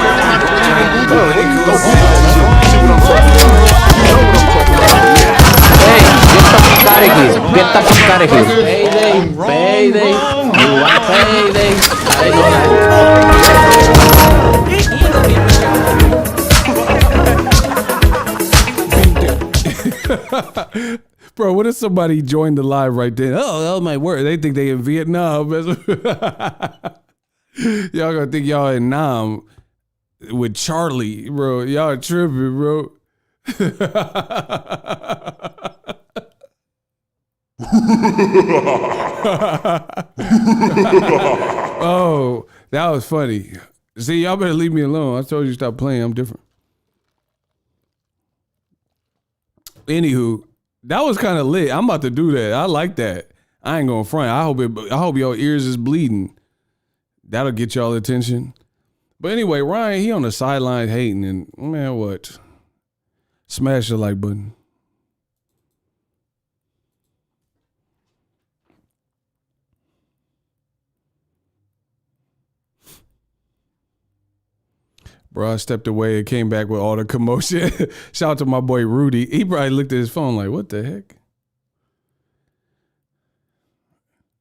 Get the fuck out of here. Payday. You want payday. I know that. Bro, what if somebody joined the live right then? Oh, my word. They think they in Vietnam. Y'all gonna think y'all in Nam with Charlie, bro. Y'all tripping, bro. Oh, that was funny. See, y'all better leave me alone. I told you stop playing. I'm different. Anywho, that was kind of lit. I'm about to do that. I like that. I ain't gonna front. I hope your ears is bleeding. That'll get y'all attention. But anyway, Ryan, he on the sideline hating, and man, what? Smash the like button. Bro, I stepped away and came back with all the commotion. Shout out to my boy Rudy. He probably looked at his phone like, what the heck?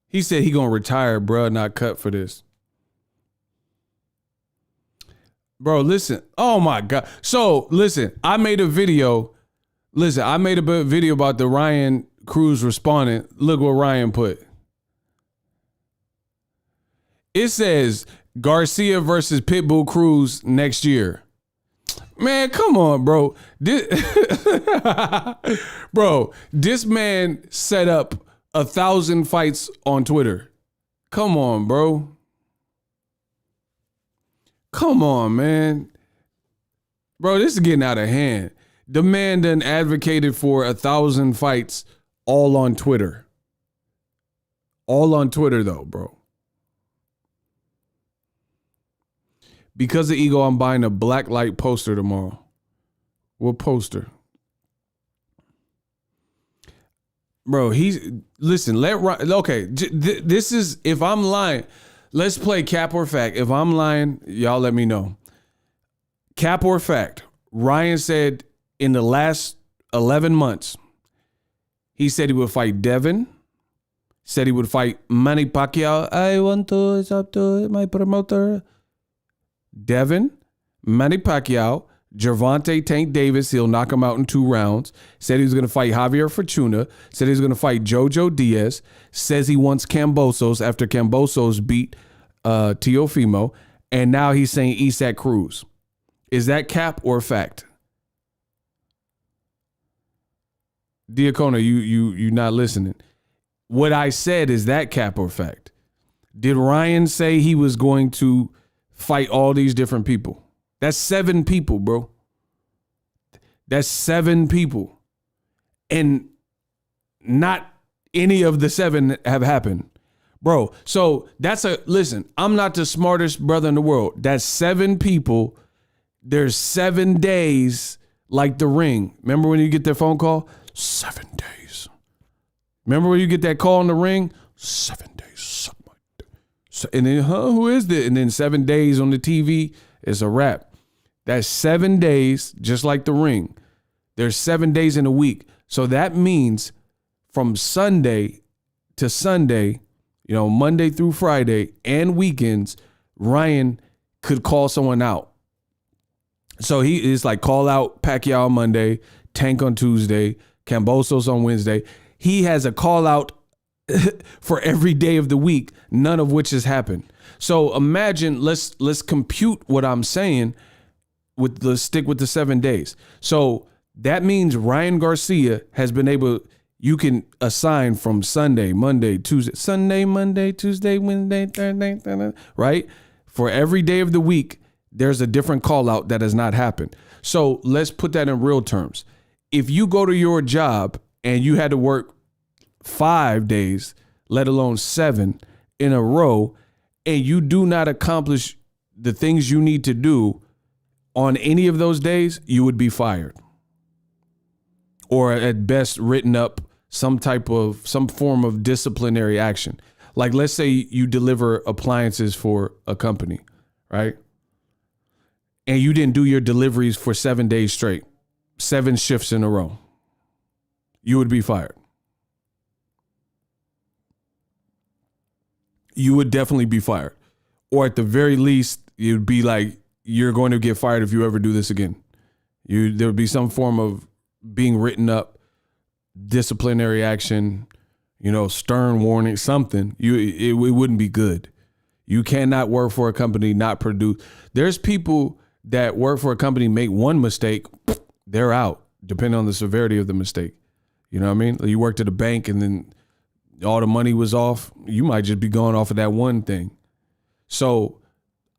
He said he gonna retire, bro, not cut for this. Bro, listen. Oh my God. So listen, I made a video. Listen, I made a video about the Ryan Cruz responding. Look what Ryan put. It says Garcia versus Pitbull Cruz next year. Man, come on, bro. Bro, this man set up 1,000 fights on Twitter. Come on, bro. Come on, man. Bro, this is getting out of hand. The man done advocated for 1,000 fights all on Twitter. All on Twitter, though, bro. Because of ego, I'm buying a black light poster tomorrow. What poster? Bro, listen, okay, this is, if I'm lying, let's play cap or fact. If I'm lying, y'all let me know. Cap or fact, Ryan said in the last 11 months, he said he would fight Devin, said he would fight Manny Pacquiao. It's up to my promoter. Devin, Manny Pacquiao, Gervonta Tank Davis, he'll knock him out in 2 rounds. Said he was going to fight Javier Fortuna. Said he was going to fight Jojo Diaz. Says he wants Kambosos after Kambosos beat Teofimo. And now he's saying Isaac Cruz. Is that cap or fact? Diacono, you not listening. What I said, is that cap or fact? Did Ryan say he was going to fight all these different people? That's 7 people, bro. That's 7 people. And not any of the 7 have happened. Bro, so listen, I'm not the smartest brother in the world. That's 7 people. There's 7 days, like the Ring. Remember when you get that phone call? 7 days. Remember when you get that call on the Ring? 7 days. Suck my dick. And then, who is this? And then 7 days on the TV, it's a wrap. That's 7 days, just like the Ring. There's 7 days in a week. So that means from Sunday to Sunday, Monday through Friday and weekends, Ryan could call someone out. So he is like, call out Pacquiao on Monday, Tank on Tuesday, Kambosos on Wednesday. He has a call out for every day of the week, none of which has happened. So imagine, let's compute what I'm saying. Let's stick with the 7 days. So that means Ryan Garcia has been able, you can assign from Sunday, Monday, Tuesday, Sunday, Monday, Tuesday, Wednesday, Thursday, right? For every day of the week, there's a different call out that has not happened. So let's put that in real terms. If you go to your job and you had to work 5 days, let alone 7 in a row, and you do not accomplish the things you need to do on any of those days, you would be fired. Or at best written up some form of disciplinary action. Like, let's say you deliver appliances for a company, right? And you didn't do your deliveries for 7 days straight, 7 shifts in a row. You would be fired. You would definitely be fired. Or at the very least, you'd be like, you're going to get fired if you ever do this again. There would be some form of being written up, disciplinary action, stern warning, something. It wouldn't be good. You cannot work for a company, not produce. There's people that work for a company, make one mistake, they're out, depending on the severity of the mistake. You know what I mean? You worked at a bank and then all the money was off. You might just be going off of that one thing. So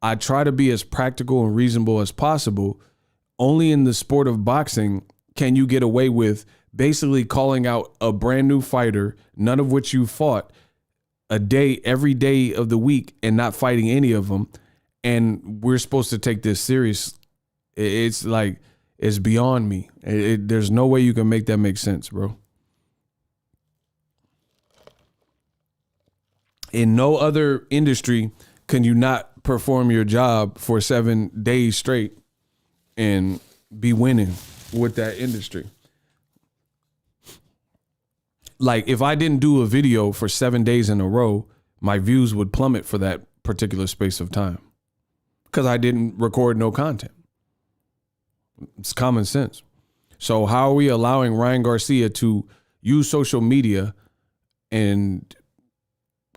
I try to be as practical and reasonable as possible. Only in the sport of boxing can you get away with basically calling out a brand new fighter, none of which you fought, every day of the week, and not fighting any of them. And we're supposed to take this serious. It's like, it's beyond me. There's no way you can make that make sense, bro. In no other industry can you not perform your job for 7 days straight and be winning with that industry. Like if I didn't do a video for 7 days in a row, my views would plummet for that particular space of time because I didn't record no content. It's common sense. So how are we allowing Ryan Garcia to use social media and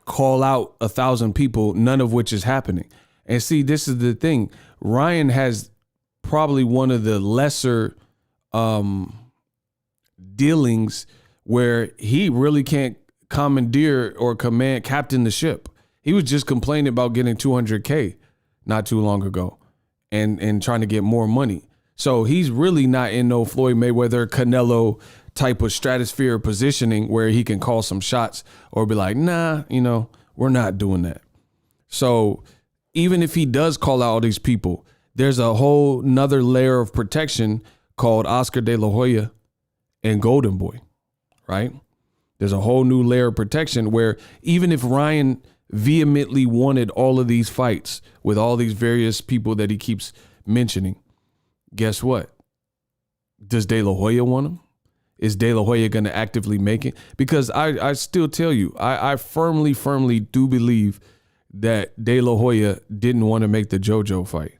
call out 1,000 people, none of which is happening? And see, this is the thing. Ryan has probably one of the lesser dealings where he really can't commandeer or captain the ship. He was just complaining about getting 200K not too long ago and trying to get more money. So he's really not in no Floyd Mayweather, Canelo type of stratosphere positioning where he can call some shots or be like, nah, we're not doing that. So even if he does call out all these people, there's a whole nother layer of protection called Oscar De La Hoya and Golden Boy, right? There's a whole new layer of protection where even if Ryan vehemently wanted all of these fights with all these various people that he keeps mentioning, guess what? Does De La Hoya want him? Is De La Hoya going to actively make it? Because I still tell you, I firmly do believe that De La Hoya didn't want to make the JoJo fight.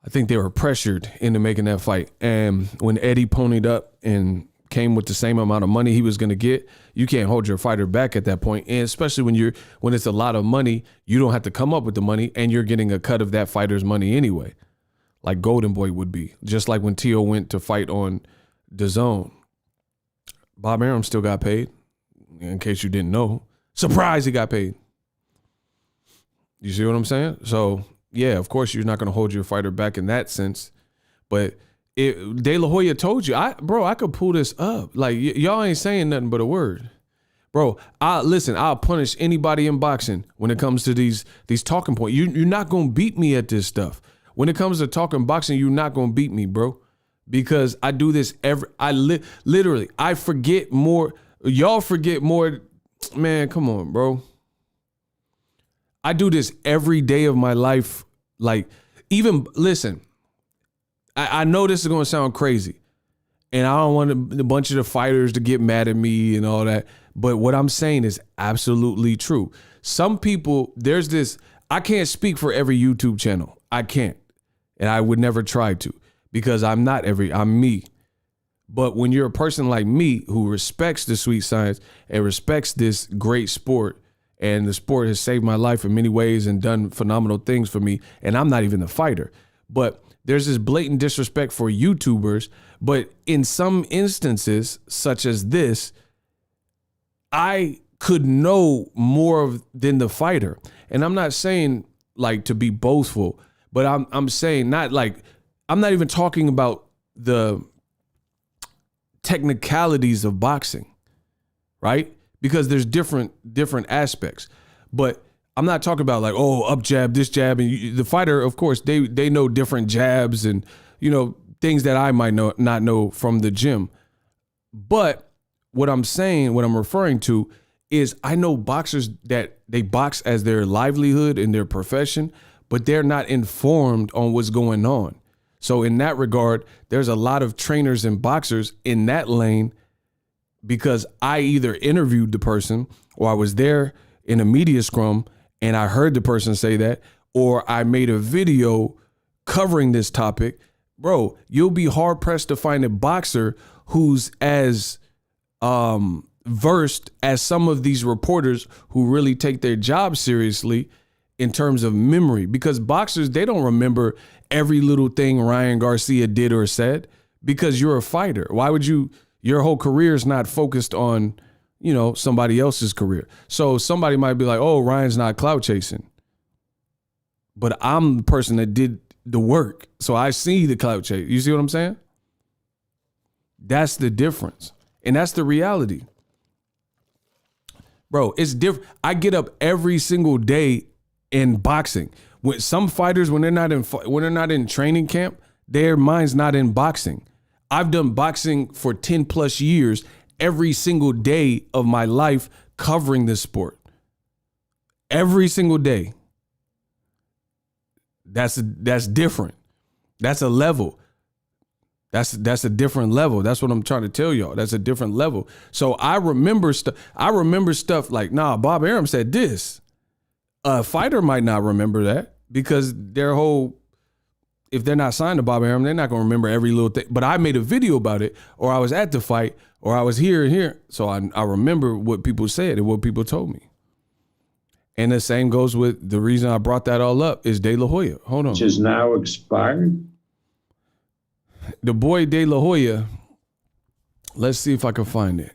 I think they were pressured into making that fight. And when Eddie ponied up and came with the same amount of money he was going to get, you can't hold your fighter back at that point. And especially when it's a lot of money, you don't have to come up with the money and you're getting a cut of that fighter's money anyway. Like Golden Boy would be. Just like when Tio went to fight on DAZN. Bob Arum still got paid. In case you didn't know. Surprise, he got paid. You see what I'm saying? So, yeah, of course you're not going to hold your fighter back in that sense. But De La Hoya told you, I could pull this up. Like, y'all ain't saying nothing but a word. Bro, I'll punish anybody in boxing when it comes to these talking points. You're not going to beat me at this stuff. When it comes to talking boxing, you're not going to beat me, bro. Because I do this literally, I forget more. Y'all forget more. Man, come on, bro. I do this every day of my life. Like, even, listen, I know this is going to sound crazy. And I don't want a bunch of the fighters to get mad at me and all that. But what I'm saying is absolutely true. Some people, there's this, I can't speak for every YouTube channel. I can't. And I would never try to because I'm me. But when you're a person like me who respects the sweet science and respects this great sport, and the sport has saved my life in many ways and done phenomenal things for me, and I'm not even a fighter, but there's this blatant disrespect for YouTubers. But in some instances, such as this, I could know more than the fighter. And I'm not saying like to be boastful, but I'm saying not like, I'm not even talking about the technicalities of boxing, right? Because there's different aspects. But I'm not talking about like, oh, up jab, this jab. And the fighter, of course, they know different jabs and, things that I might not know from the gym. But what I'm saying, what I'm referring to is I know boxers that they box as their livelihood and their profession, but they're not informed on what's going on. So in that regard, there's a lot of trainers and boxers in that lane because I either interviewed the person or I was there in a media scrum and I heard the person say that, or I made a video covering this topic. Bro, you'll be hard pressed to find a boxer who's as versed as some of these reporters who really take their job seriously in terms of memory, because boxers, they don't remember every little thing Ryan Garcia did or said because you're a fighter. Why would your whole career is not focused on, somebody else's career. So somebody might be like, oh, Ryan's not clout chasing, but I'm the person that did the work. So I see the clout chase. You see what I'm saying? That's the difference. And that's the reality. Bro, it's different. I get up every single day in boxing. When some fighters, when they're not in training camp, their mind's not in boxing. I've done boxing for 10 plus years, every single day of my life covering this sport. Every single day. That's different. That's a level. That's a different level. That's what I'm trying to tell y'all. That's a different level. So I remember stuff like, nah, Bob Arum said this. A fighter might not remember that because their whole, if they're not signed to Bob Arum, they're not going to remember every little thing. But I made a video about it, or I was at the fight, or I was here and here. So I remember what people said and what people told me. And the same goes with the reason I brought that all up is De La Hoya. Hold on. Which is now expired. The boy De La Hoya, let's see if I can find it.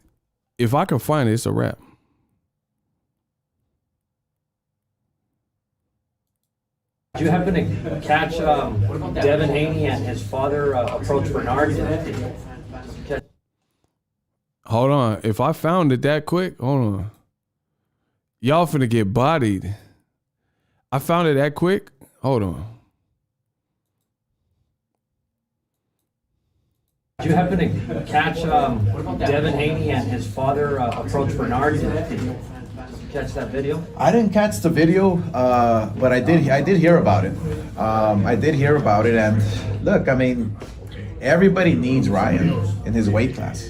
If I can find it, it's a wrap. Did you happen to catch Devin Haney and his father approach Bernard? Hold on. If I found it that quick, hold on. Y'all finna get bodied. I found it that quick. Hold on. Did you happen to catch Devin Haney and his father approach Bernard? Did you catch that video? I didn't catch the video, but I did hear about it. I did hear about it, and look, I mean, everybody needs Ryan in his weight class.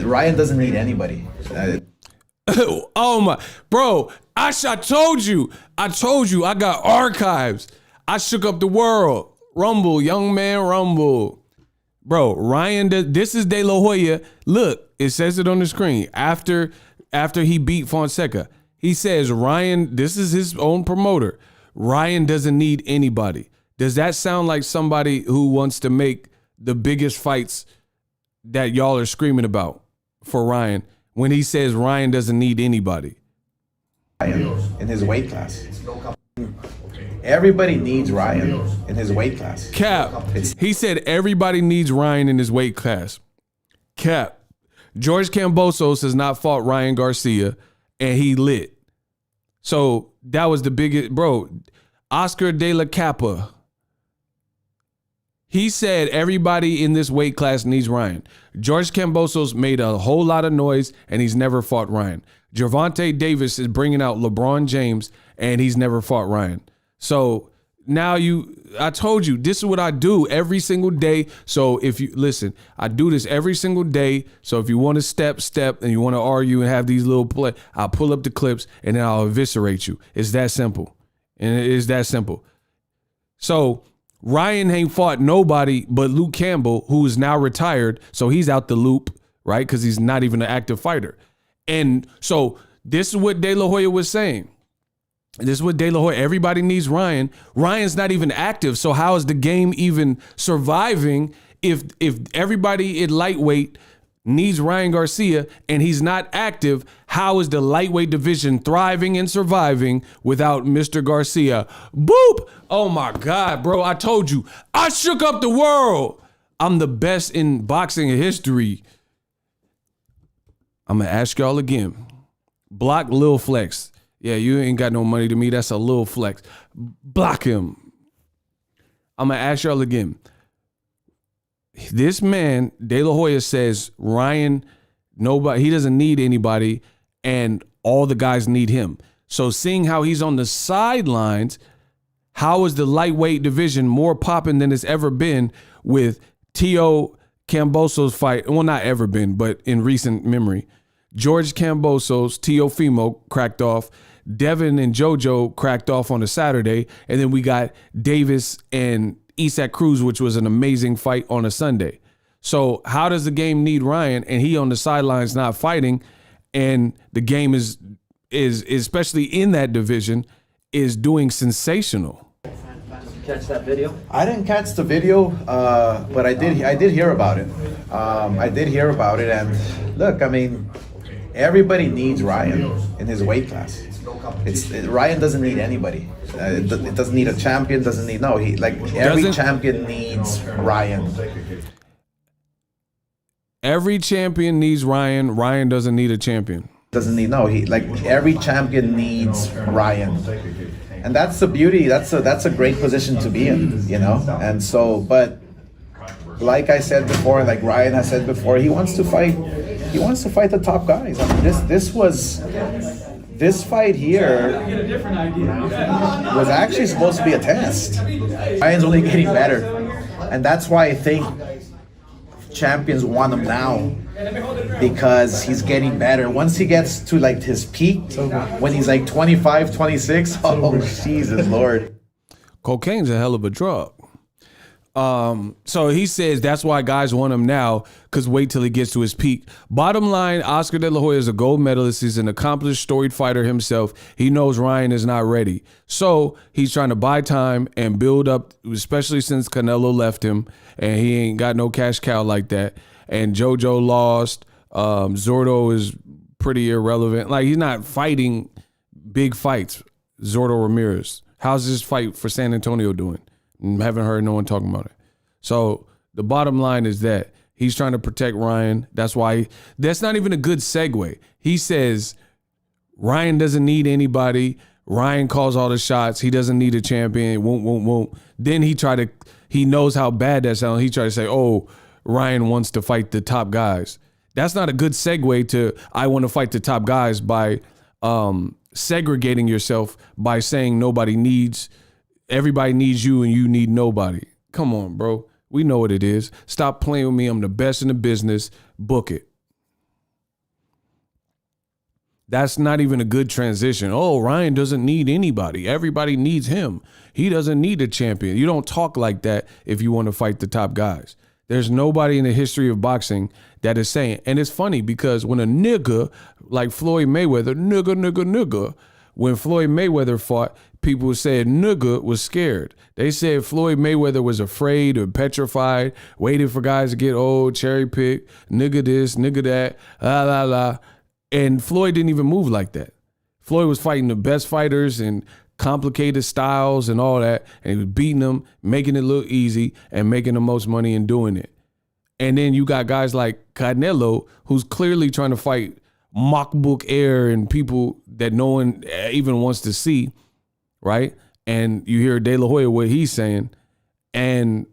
Ryan doesn't need anybody. Oh my, bro! I told you, I got archives. I shook up the world. Rumble, young man, rumble. Bro, Ryan, this is De La Hoya. Look, it says it on the screen. After he beat Fonseca, he says Ryan, this is his own promoter. Ryan doesn't need anybody. Does that sound like somebody who wants to make the biggest fights that y'all are screaming about for Ryan when he says Ryan doesn't need anybody? In his weight class. Everybody needs Ryan in his weight class. Cap. He said everybody needs Ryan in his weight class. Cap. George Kambosos has not fought Ryan Garcia, and he lit. So that was the biggest, bro. Oscar De La Capa. He said everybody in this weight class needs Ryan. George Kambosos made a whole lot of noise, and he's never fought Ryan. Gervonta Davis is bringing out LeBron James, and he's never fought Ryan. So now I told you, this is what I do every single day. So if you listen, I do this every single day. So if you want to step, and you want to argue and have these little play, I'll pull up the clips and then I'll eviscerate you. It's that simple. And it is that simple. So Ryan ain't fought nobody but Luke Campbell, who is now retired. So he's out the loop, right? Because he's not even an active fighter. And so this is what De La Hoya was saying. This is what De La Hoya, everybody needs Ryan. Ryan's not even active, so how is the game even surviving if everybody in lightweight needs Ryan Garcia and he's not active? How is the lightweight division thriving and surviving without Mr. Garcia? Boop! Oh my God, bro, I told you. I shook up the world. I'm the best in boxing history. I'm going to ask y'all again. Block Lil Flex. Yeah, you ain't got no money to me. That's a little flex. Block him. I'm going to ask y'all again. This man, De La Hoya, says Ryan, nobody, he doesn't need anybody, and all the guys need him. So seeing how he's on the sidelines, how is the lightweight division more popping than it's ever been with Tio Kambosos fight? Well, not ever been, but in recent memory. George Kambosos, Teofimo cracked off. Devin and JoJo cracked off on a Saturday. And then we got Davis and Isaac Cruz, which was an amazing fight on a Sunday. So how does the game need Ryan? And he on the sidelines not fighting. And the game is especially in that division, is doing sensational. Did you catch that video? I didn't catch the video, but I did hear about it. I did hear about it, and look, I mean, everybody needs Ryan in his weight class. Ryan doesn't need anybody. It doesn't need a champion. Doesn't need every champion needs Ryan. Every champion needs Ryan. Ryan doesn't need a champion. Every champion needs Ryan, and that's the beauty. That's a great position to be in, you know. And so, but like I said before, like Ryan has said before, he wants to fight. He wants to fight the top guys. I mean, this fight here was actually supposed to be a test. Ryan's only getting better. And that's why I think champions want him now, because he's getting better. Once he gets to like his peak, when he's like 25, 26, oh Jesus Lord. Cocaine's a hell of a drug. So he says that's why guys want him now, because wait till he gets to his peak. Bottom line, Oscar De La Hoya is a gold medalist. He's an accomplished, storied fighter himself. He knows Ryan is not ready. So he's trying to buy time and build up, especially since Canelo left him and he ain't got no cash cow like that. And JoJo lost. Zordo is pretty irrelevant. Like, he's not fighting big fights. Zordo Ramirez. How's this fight for San Antonio doing? Haven't heard no one talking about it. So the bottom line is that he's trying to protect Ryan. That's why that's not even a good segue. He says Ryan doesn't need anybody. Ryan calls all the shots. He doesn't need a champion. Won't. Then he knows how bad that sounds. He tried to say, oh, Ryan wants to fight the top guys. That's not a good segue to I want to fight the top guys by segregating yourself by saying everybody needs you and you need nobody. Come on, bro. We know what it is. Stop playing with me. I'm the best in the business. Book it. That's not even a good transition. Oh, Ryan doesn't need anybody. Everybody needs him. He doesn't need a champion. You don't talk like that if you want to fight the top guys. There's nobody in the history of boxing that is saying, and it's funny because when a nigga like Floyd Mayweather, nigga, when Floyd Mayweather fought, people said nigga was scared. They said Floyd Mayweather was afraid or petrified, waiting for guys to get old, cherry pick, nigga this, nigga that, la. And Floyd didn't even move like that. Floyd was fighting the best fighters and complicated styles and all that, and he was beating them, making it look easy and making the most money in doing it. And then you got guys like Canelo, who's clearly trying to fight mockbook air and people that no one even wants to see, right? And you hear De La Hoya, what he's saying, and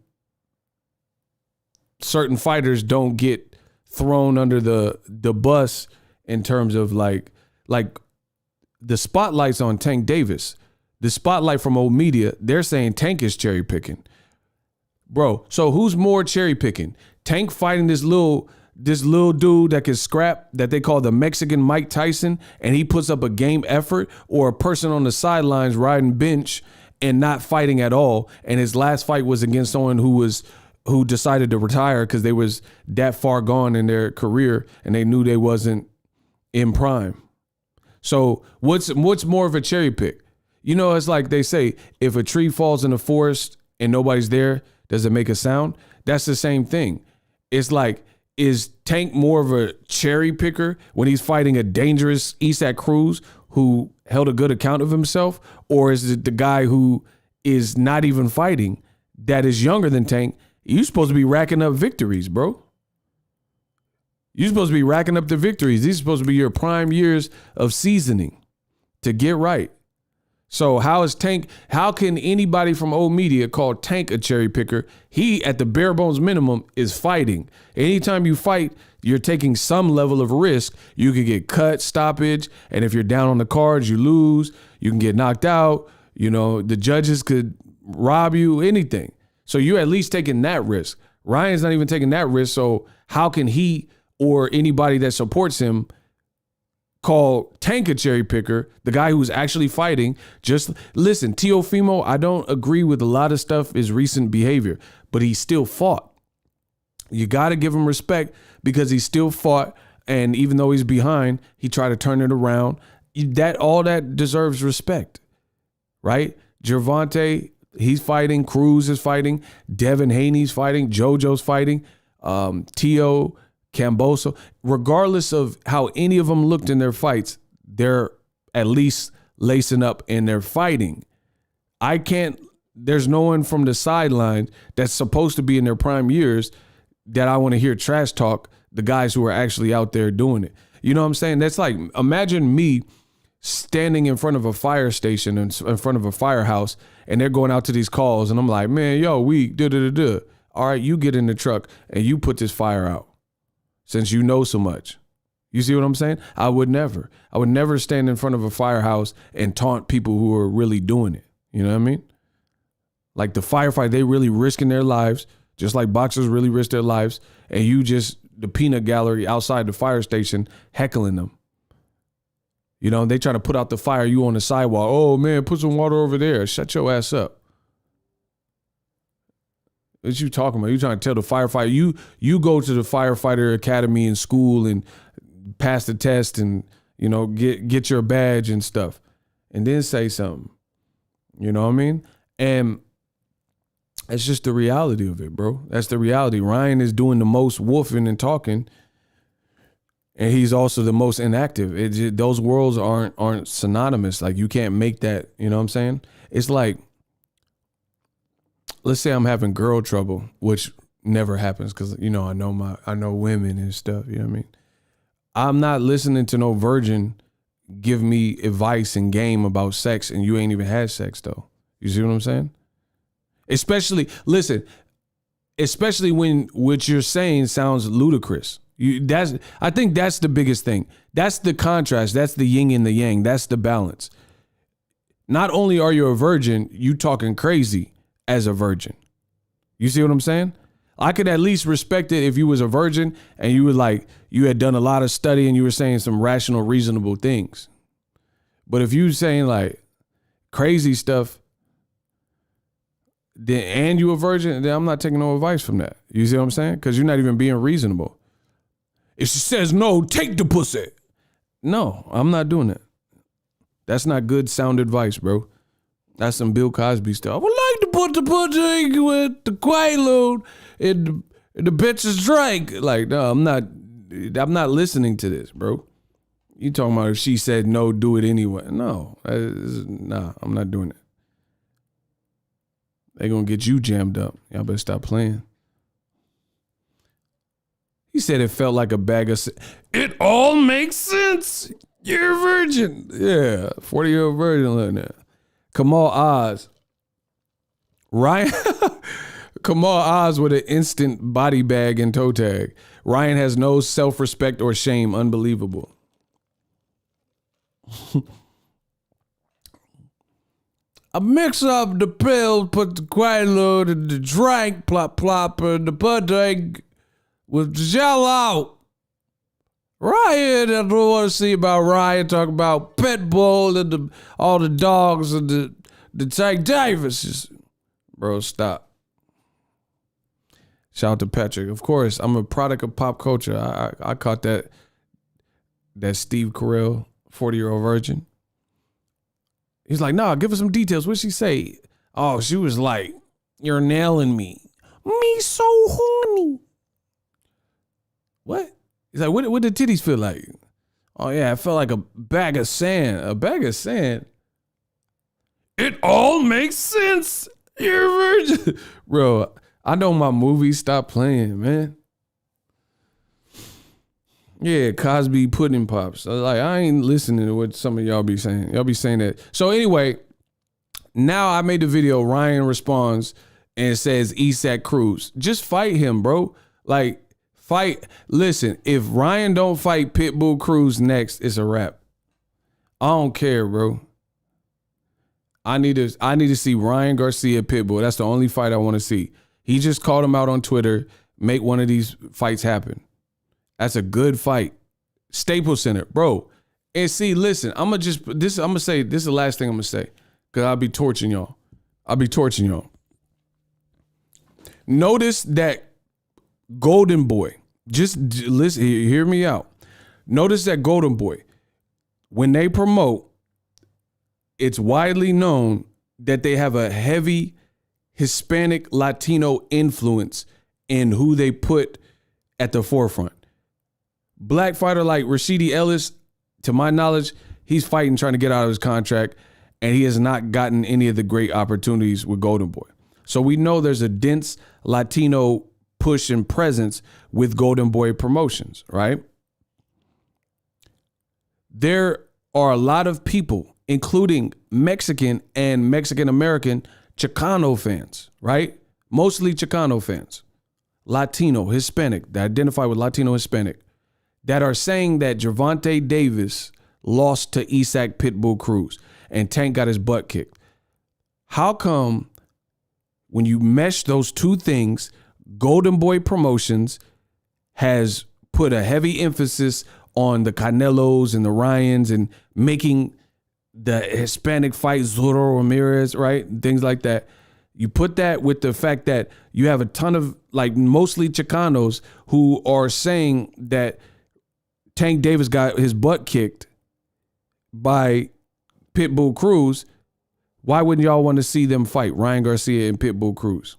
certain fighters don't get thrown under the bus in terms of like the spotlight's on Tank Davis. The spotlight from old media, they're saying Tank is cherry picking. Bro, so who's more cherry picking? Tank fighting this little dude that can scrap, that they call the Mexican Mike Tyson, and he puts up a game effort, or a person on the sidelines riding bench and not fighting at all, and his last fight was against someone who decided to retire because they was that far gone in their career and they knew they wasn't in prime. So what's more of a cherry pick? You know, it's like they say, if a tree falls in the forest and nobody's there, does it make a sound? That's the same thing. It's like, is Tank more of a cherry picker when he's fighting a dangerous Isaac Cruz who held a good account of himself? Or is it the guy who is not even fighting that is younger than Tank? You're supposed to be racking up victories, bro. You're supposed to be racking up the victories. These are supposed to be your prime years of seasoning to get right. So how can anybody from old media call Tank a cherry picker? He, at the bare bones minimum, is fighting. Anytime you fight, you're taking some level of risk. You could get cut, stoppage, and if you're down on the cards, you lose. You can get knocked out. You know, the judges could rob you, anything. So you're at least taking that risk. Ryan's not even taking that risk, so how can he or anybody that supports him call Tank a cherry picker, the guy who's actually fighting? Just listen, Teofimo, I don't agree with a lot of stuff, his recent behavior, but he still fought. You got to give him respect because he still fought, and even though he's behind, he tried to turn it around. All that deserves respect, right? Gervonta, he's fighting. Cruz is fighting. Devin Haney's fighting. JoJo's fighting. Tio Camboso, regardless of how any of them looked in their fights, they're at least lacing up and they're fighting. There's no one from the sideline that's supposed to be in their prime years that I want to hear trash talk the guys who are actually out there doing it. You know what I'm saying? That's like, imagine me standing in front of a fire station, in front of a firehouse, and they're going out to these calls, and I'm like, man, yo, we da-da-da-da. All right, you get in the truck and you put this fire out. Since you know so much. You see what I'm saying? I would never stand in front of a firehouse and taunt people who are really doing it. You know what I mean? Like the firefight, they really risking their lives Just like boxers really risk their lives, and you just the peanut gallery outside the fire station heckling them. You know, they try to put out the fire, you on the sidewalk. Oh man, put some water over there. Shut your ass up. What you talking about? You trying to tell the firefighter, you go to the firefighter academy in school and pass the test and, you know, get your badge and stuff. And then say something. You know what I mean? And it's just the reality of it, bro. That's the reality. Ryan is doing the most woofing and talking, and he's also the most inactive. Those worlds aren't synonymous. Like, you can't make that, you know what I'm saying? It's like, let's say I'm having girl trouble, which never happens because, you know, I know women and stuff, you know what I mean? I'm not listening to no virgin give me advice and game about sex, and you ain't even had sex though. You see what I'm saying? Especially when what you're saying sounds ludicrous. I think that's the biggest thing. That's the contrast. That's the yin and the yang. That's the balance. Not only are you a virgin, you talking crazy as a virgin. You see what I'm saying? I could at least respect it if you was a virgin and you were like, you had done a lot of study and you were saying some rational, reasonable things. But if you saying like crazy stuff, then and you a virgin, then I'm not taking no advice from that. You see what I'm saying? Because you're not even being reasonable. If she says no, take the pussy. No, I'm not doing that. That's not good sound advice, bro. That's some Bill Cosby stuff. I would like to put the pussy with the quaalude and the bitch's drink. Like, no, I'm not listening to this, bro. You talking about if she said no, do it anyway. No, nah, I'm not doing it. They gonna get you jammed up. Y'all better stop playing. He said it felt like a bag of... It all makes sense. You're a virgin. Yeah, 40-year-old virgin like that. Kamal Oz. Ryan... Kamal Oz with an instant body bag and toe tag. Ryan has no self-respect or shame. Unbelievable. I mix up the pill, put the quaalude in the drink, plop plop, and the pudding with the Zelle. Ryan, I don't want to see about Ryan talk about Pitbull and all the dogs and the Tank Davis. Bro, stop. Shout out to Patrick. Of course, I'm a product of pop culture. I caught that Steve Carell, 40-year-old virgin. He's like, nah, give us some details. What'd she say? Oh, she was like, you're nailing me. Me so horny. What? He's like, what did titties feel like? Oh, yeah, it felt like a bag of sand. A bag of sand? It all makes sense. You're a virgin. Bro, I know my movies. Stop playing, man. Yeah, Cosby pudding pops. Like, I ain't listening to what some of y'all be saying. Y'all be saying that. So anyway, now I made the video. Ryan responds and says, Isak Cruz. Just fight him, bro. Like, fight. Listen, if Ryan don't fight Pitbull Cruz next, it's a wrap. I don't care, bro. I need to see Ryan Garcia Pitbull. That's the only fight I want to see. He just called him out on Twitter. Make one of these fights happen. That's a good fight. Staples Center, bro. And see, listen, I'm gonna say this is the last thing I'm gonna say, because I'll be torching y'all. Notice that Golden Boy. Just listen, hear me out. Notice that Golden Boy, when they promote, it's widely known that they have a heavy Hispanic Latino influence in who they put at the forefront. Black fighter like Rashidi Ellis, to my knowledge, he's fighting, trying to get out of his contract, and he has not gotten any of the great opportunities with Golden Boy. So we know there's a dense Latino push and presence with Golden Boy Promotions, right? There are a lot of people, including Mexican and Mexican-American Chicano fans, right? Mostly Chicano fans, Latino, Hispanic, that identify with Latino, Hispanic, that are saying that Gervonta Davis lost to Isak Pitbull Cruz and Tank got his butt kicked. How come when you mesh those two things, Golden Boy Promotions has put a heavy emphasis on the Canelos and the Ryans and making the Hispanic fight Zoro Ramirez, right? Things like that. You put that with the fact that you have a ton of like mostly Chicanos who are saying that Tank Davis got his butt kicked by Pitbull Cruz. Why wouldn't y'all want to see them fight, Ryan Garcia and Pitbull Cruz?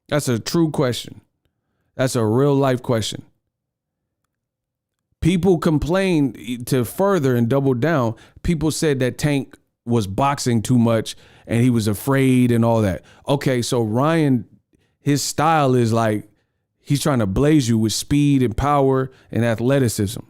That's a true question. That's a real life question. People complained to further and double down. People said that Tank was boxing too much and he was afraid and all that. Okay, so Ryan, his style is like he's trying to blaze you with speed and power and athleticism.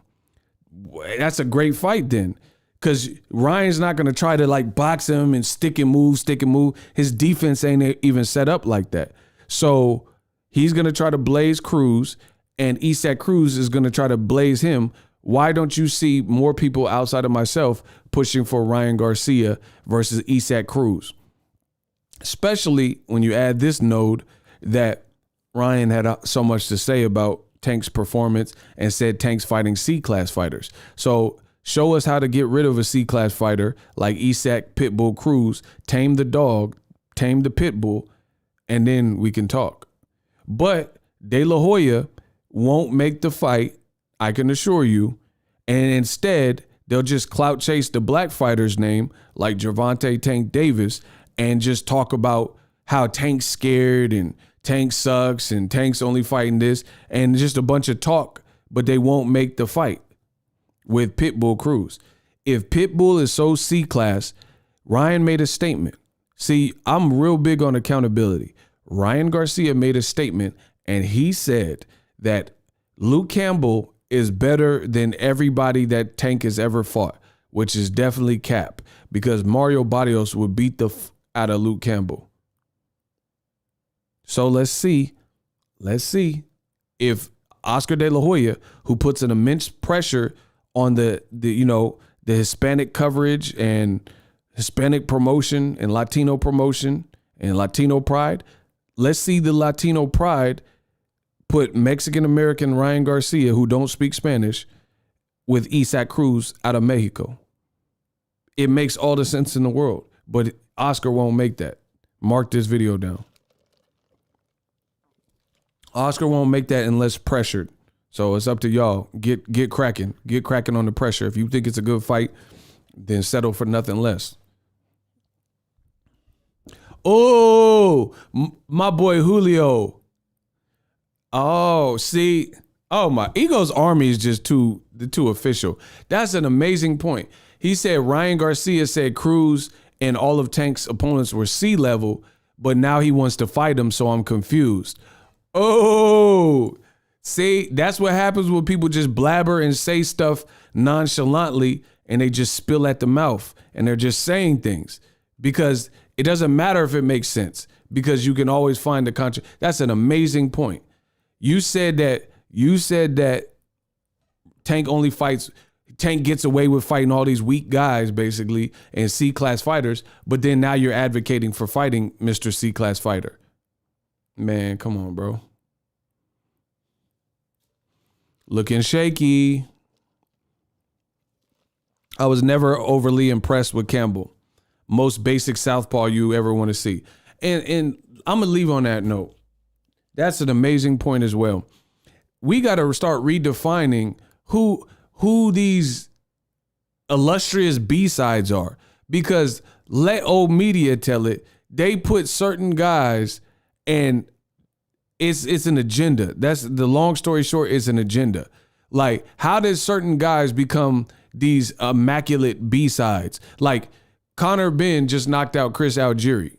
That's a great fight then, because Ryan's not going to try to like box him and stick and move. His defense ain't even set up like that. So he's going to try to blaze Cruz, and Isaac Cruz is going to try to blaze him. Why don't you see more people outside of myself pushing for Ryan Garcia versus Isaac Cruz? Especially when you add this node that Ryan had so much to say about Tank's performance and said Tank's fighting C-class fighters. So show us how to get rid of a C-class fighter like Isaac Pitbull Cruz, tame the dog, tame the Pitbull, and then we can talk. But De La Hoya won't make the fight, I can assure you, and instead they'll just clout chase the black fighter's name like Gervonta Tank Davis and just talk about how Tank's scared and Tank sucks and Tank's only fighting this and just a bunch of talk, but they won't make the fight with Pitbull Cruz. If Pitbull is so C-class, Ryan made a statement. See, I'm real big on accountability. Ryan Garcia made a statement and he said that Luke Campbell is better than everybody that Tank has ever fought, which is definitely cap, because Mario Barrios would beat the out of Luke Campbell. So let's see if Oscar De La Hoya, who puts an immense pressure on the Hispanic coverage and Hispanic promotion and Latino promotion and Latino pride, let's see the Latino pride put Mexican-American Ryan Garcia, who don't speak Spanish, with Isaac Cruz out of Mexico. It makes all the sense in the world, but Oscar won't make that. Mark this video down. Oscar won't make that unless pressured. So it's up to y'all. Get cracking. Get cracking on the pressure. If you think it's a good fight, then settle for nothing less. Oh, my boy Julio. Oh, see. Oh, my Ego's Army is just too official. That's an amazing point. He said Ryan Garcia said Cruz and all of Tank's opponents were C-level, but now he wants to fight him, so I'm confused. Oh, see, that's what happens when people just blabber and say stuff nonchalantly and they just spill at the mouth and they're just saying things because it doesn't matter if it makes sense because you can always find the contra. That's an amazing point. You said that Tank gets away with fighting all these weak guys basically and C-class fighters, but then now you're advocating for fighting Mr. C-class fighter. Man, come on, bro. Looking shaky. I was never overly impressed with Campbell. Most basic southpaw you ever want to see. And I'm going to leave on that note. That's an amazing point as well. We got to start redefining who these illustrious B-sides are, because let old media tell it. They put certain guys and it's an agenda. That's the long story short, it's an agenda. Like, how did certain guys become these immaculate B-sides? Like, Conor Benn just knocked out Chris Algieri.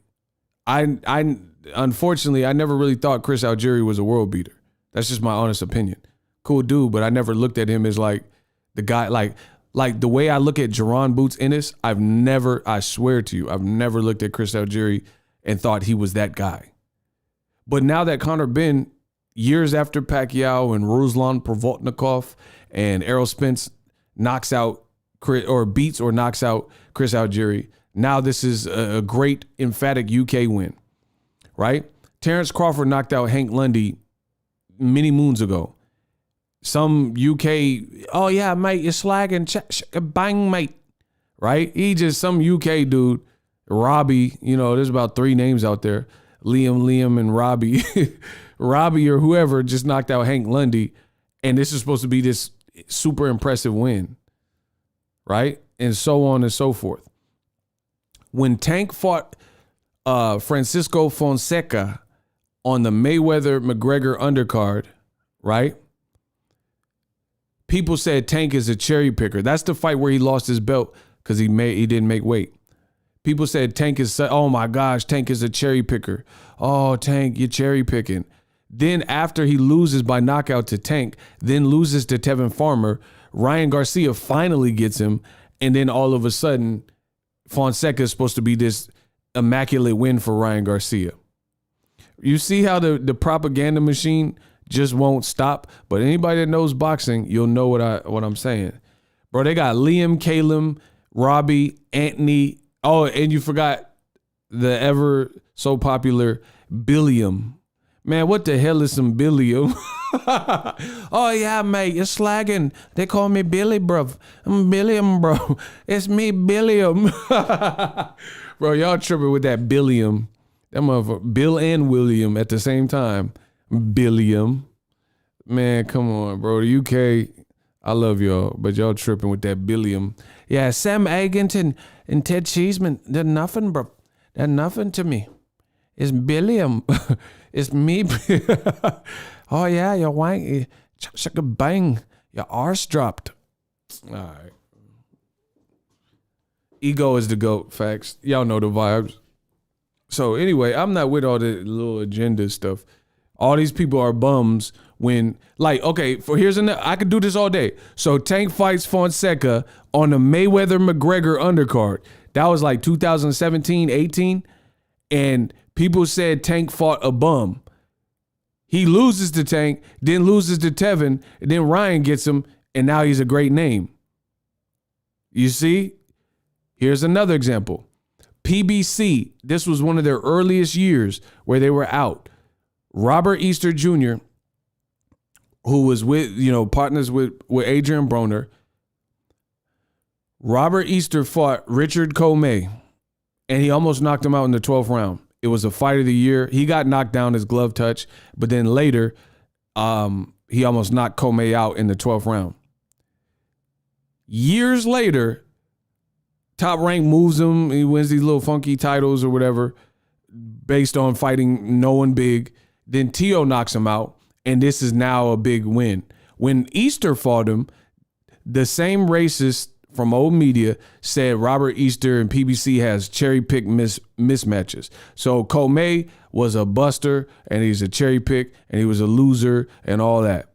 I unfortunately, I never really thought Chris Algieri was a world beater. That's just my honest opinion. Cool dude, but I never looked at him as like the guy, like the way I look at Jaron Boots Ennis, I swear to you, I've never looked at Chris Algieri and thought he was that guy. But now that Conor Benn, years after Pacquiao and Ruslan Provodnikov and Errol Spence knocks out or beats or knocks out Chris Algieri, now this is a great emphatic UK win, right? Terrence Crawford knocked out Hank Lundy many moons ago. Some UK, oh yeah, mate, you're slagging, bang, mate, right? He just some UK dude, Robbie, you know, there's about 3 names out there, Liam, and Robbie. Robbie or whoever just knocked out Hank Lundy, and this is supposed to be this super impressive win, right? And so on and so forth. When Tank fought Francisco Fonseca on the Mayweather-McGregor undercard, right? People said Tank is a cherry picker. That's the fight where he lost his belt because he didn't make weight. People said Tank is, oh my gosh, Tank is a cherry picker. Oh, Tank, you're cherry picking. Then after he loses by knockout to Tank, then loses to Tevin Farmer, Ryan Garcia finally gets him, and then all of a sudden, Fonseca is supposed to be this immaculate win for Ryan Garcia. You see how the propaganda machine just won't stop? But anybody that knows boxing, you'll know what I'm saying. Bro, they got Liam, Caleb, Robbie, Anthony. Oh, and you forgot the ever so popular Billiam. Man, what the hell is some Billiam? Oh, yeah, mate, you're slagging. They call me Billy, bro. I'm Billiam, bro. It's me, Billiam. Bro, y'all tripping with that Billiam. That motherfucker, Bill and William at the same time. Billiam. Man, come on, bro. The UK, I love y'all, but y'all tripping with that Billiam. Yeah, Sam Agent and Ted Cheeseman, they're nothing, bro. They're nothing to me. It's Billiam. It's me. Oh, yeah, you're wank. Shaka bang. Your arse dropped. All right. Ego is the GOAT, facts. Y'all know the vibes. So anyway, I'm not with all the little agenda stuff. All these people are bums when, like, okay, I could do this all day. So Tank fights Fonseca on the Mayweather-McGregor undercard. That was like 2017, 18. And people said Tank fought a bum. He loses to Tank, then loses to Tevin, and then Ryan gets him, and now he's a great name. You see? Here's another example. PBC, this was one of their earliest years where they were out. Robert Easter Jr., who was with, partners with Adrian Broner. Robert Easter fought Richard Comey, and he almost knocked him out in the 12th round. It was a fight of the year. He got knocked down his glove touch, but then later, he almost knocked Comey out in the 12th round. Years later, Top Rank moves him. He wins these little funky titles or whatever based on fighting no one big. Then Tio knocks him out, and this is now a big win. When Easter fought him, the same racist from old media said Robert Easter and PBC has cherry-pick mismatches. So Comey was a buster, and he's a cherry-pick, and he was a loser, and all that.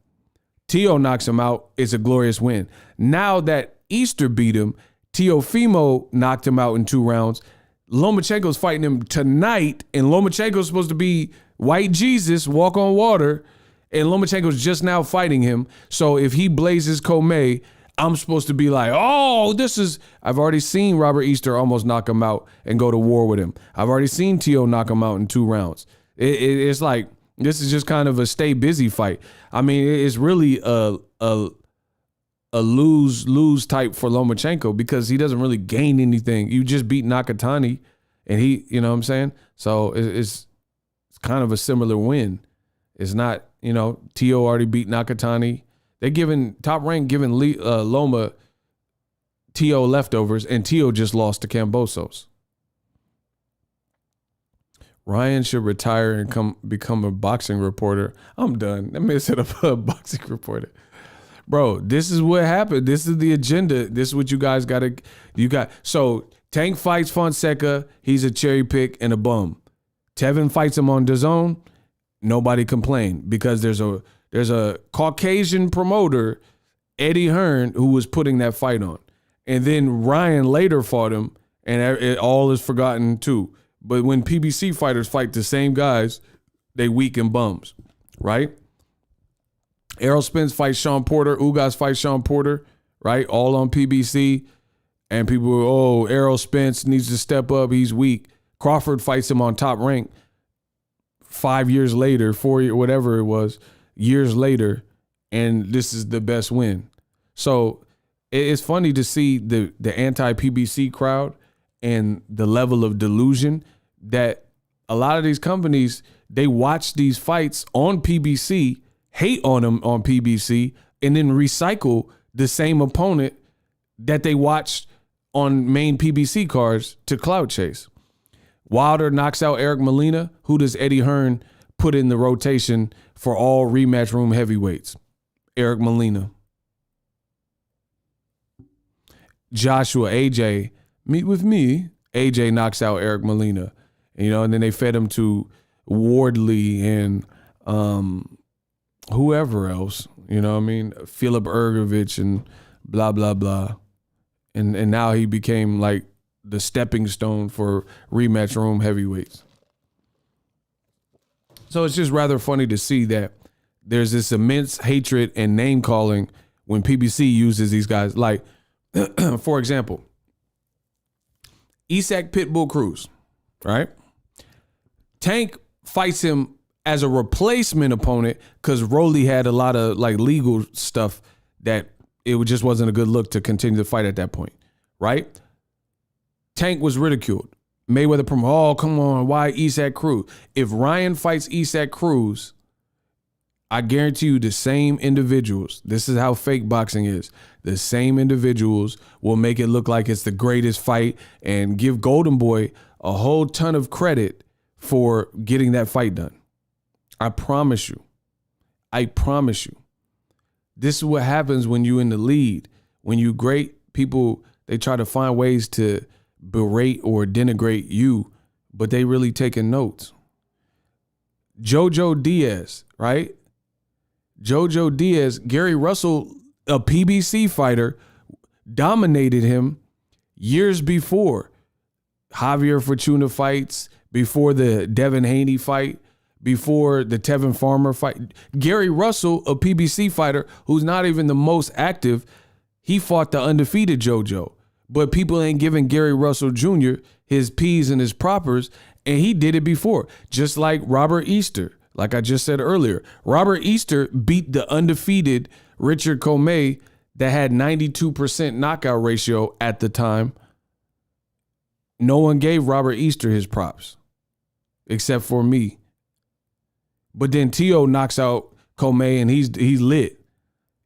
Tio knocks him out. It's a glorious win. Now that Easter beat him, Teofimo knocked him out in 2 rounds. Lomachenko's fighting him tonight, and Lomachenko's supposed to be white Jesus, walk on water, and Lomachenko's just now fighting him. So if he blazes Comey, I'm supposed to be like, oh, I've already seen Robert Easter almost knock him out and go to war with him. I've already seen Tio knock him out in 2 rounds. It's like, this is just kind of a stay busy fight. I mean, it's really a lose type for Lomachenko because he doesn't really gain anything. You just beat Nakatani and he, you know what I'm saying? So it's kind of a similar win. It's not, Tio already beat Nakatani. Top Rank giving Loma Tio leftovers, and Tio just lost to Cambosos. Ryan should retire and become a boxing reporter. I'm done. Let me set up a boxing reporter. Bro, this is what happened. This is the agenda. This is what you guys got. So Tank fights Fonseca. He's a cherry pick and a bum. Tevin fights him on DAZN. Nobody complained because there's a Caucasian promoter, Eddie Hearn, who was putting that fight on. And then Ryan later fought him, and it all is forgotten too. But when PBC fighters fight the same guys, they weaken bums, right? Errol Spence fights Sean Porter. Ugas fights Sean Porter, right? All on PBC. And people were, Errol Spence needs to step up. He's weak. Crawford fights him on Top Rank 5 years later, 4 years, whatever it was. years later, and this is the best win. So it's funny to see the anti-PBC crowd and the level of delusion that a lot of these companies, they watch these fights on PBC, hate on them on PBC, and then recycle the same opponent that they watched on main PBC cards to clout chase. Wilder knocks out Eric Molina. Who does Eddie Hearn put in the rotation for all rematch room heavyweights? Eric Molina. Joshua, AJ, meet with me. AJ knocks out Eric Molina. And then they fed him to Wardley and whoever else. Philip Ergovich and blah, blah, blah. And now he became like the stepping stone for rematch room heavyweights. So it's just rather funny to see that there's this immense hatred and name calling when PBC uses these guys. Like, for example, Isak Pitbull Cruz, right? Tank fights him as a replacement opponent because Rolly had a lot of like legal stuff that it just wasn't a good look to continue the fight at that point, right? Tank was ridiculed. Mayweather oh, come on, why Isak Cruz? If Ryan fights Isak Cruz, I guarantee you the same individuals, this is how fake boxing is, the same individuals will make it look like it's the greatest fight and give Golden Boy a whole ton of credit for getting that fight done. I promise you. I promise you. This is what happens when you're in the lead. When you great, people, they try to find ways to berate or denigrate you, but they really taking notes. Jojo Diaz, right? Jojo Diaz, Gary Russell, a PBC fighter, dominated him years before. Javier Fortuna fights, before the Devin Haney fight, before the Tevin Farmer fight. Gary Russell, a PBC fighter who's not even the most active, he fought the undefeated JoJo. But people ain't giving Gary Russell Jr. his P's and his propers, and he did it before. Just like Robert Easter, like I just said earlier. Robert Easter beat the undefeated Richard Comey that had 92% knockout ratio at the time. No one gave Robert Easter his props, except for me. But then Tio knocks out Comey and he's lit.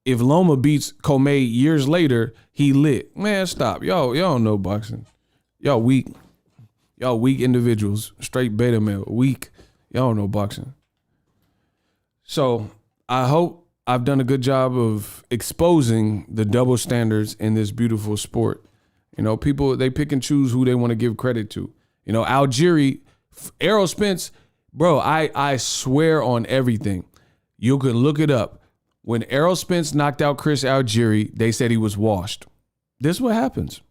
If Loma beats Comey years later, he lit. Man, stop. Y'all don't know boxing. Y'all weak. Y'all weak individuals. Straight beta male. Weak. Y'all don't know boxing. So I hope I've done a good job of exposing the double standards in this beautiful sport. People, they pick and choose who they want to give credit to. Algieri, Errol Spence, bro, I swear on everything. You can look it up. When Errol Spence knocked out Chris Algieri, they said he was washed. This is what happens.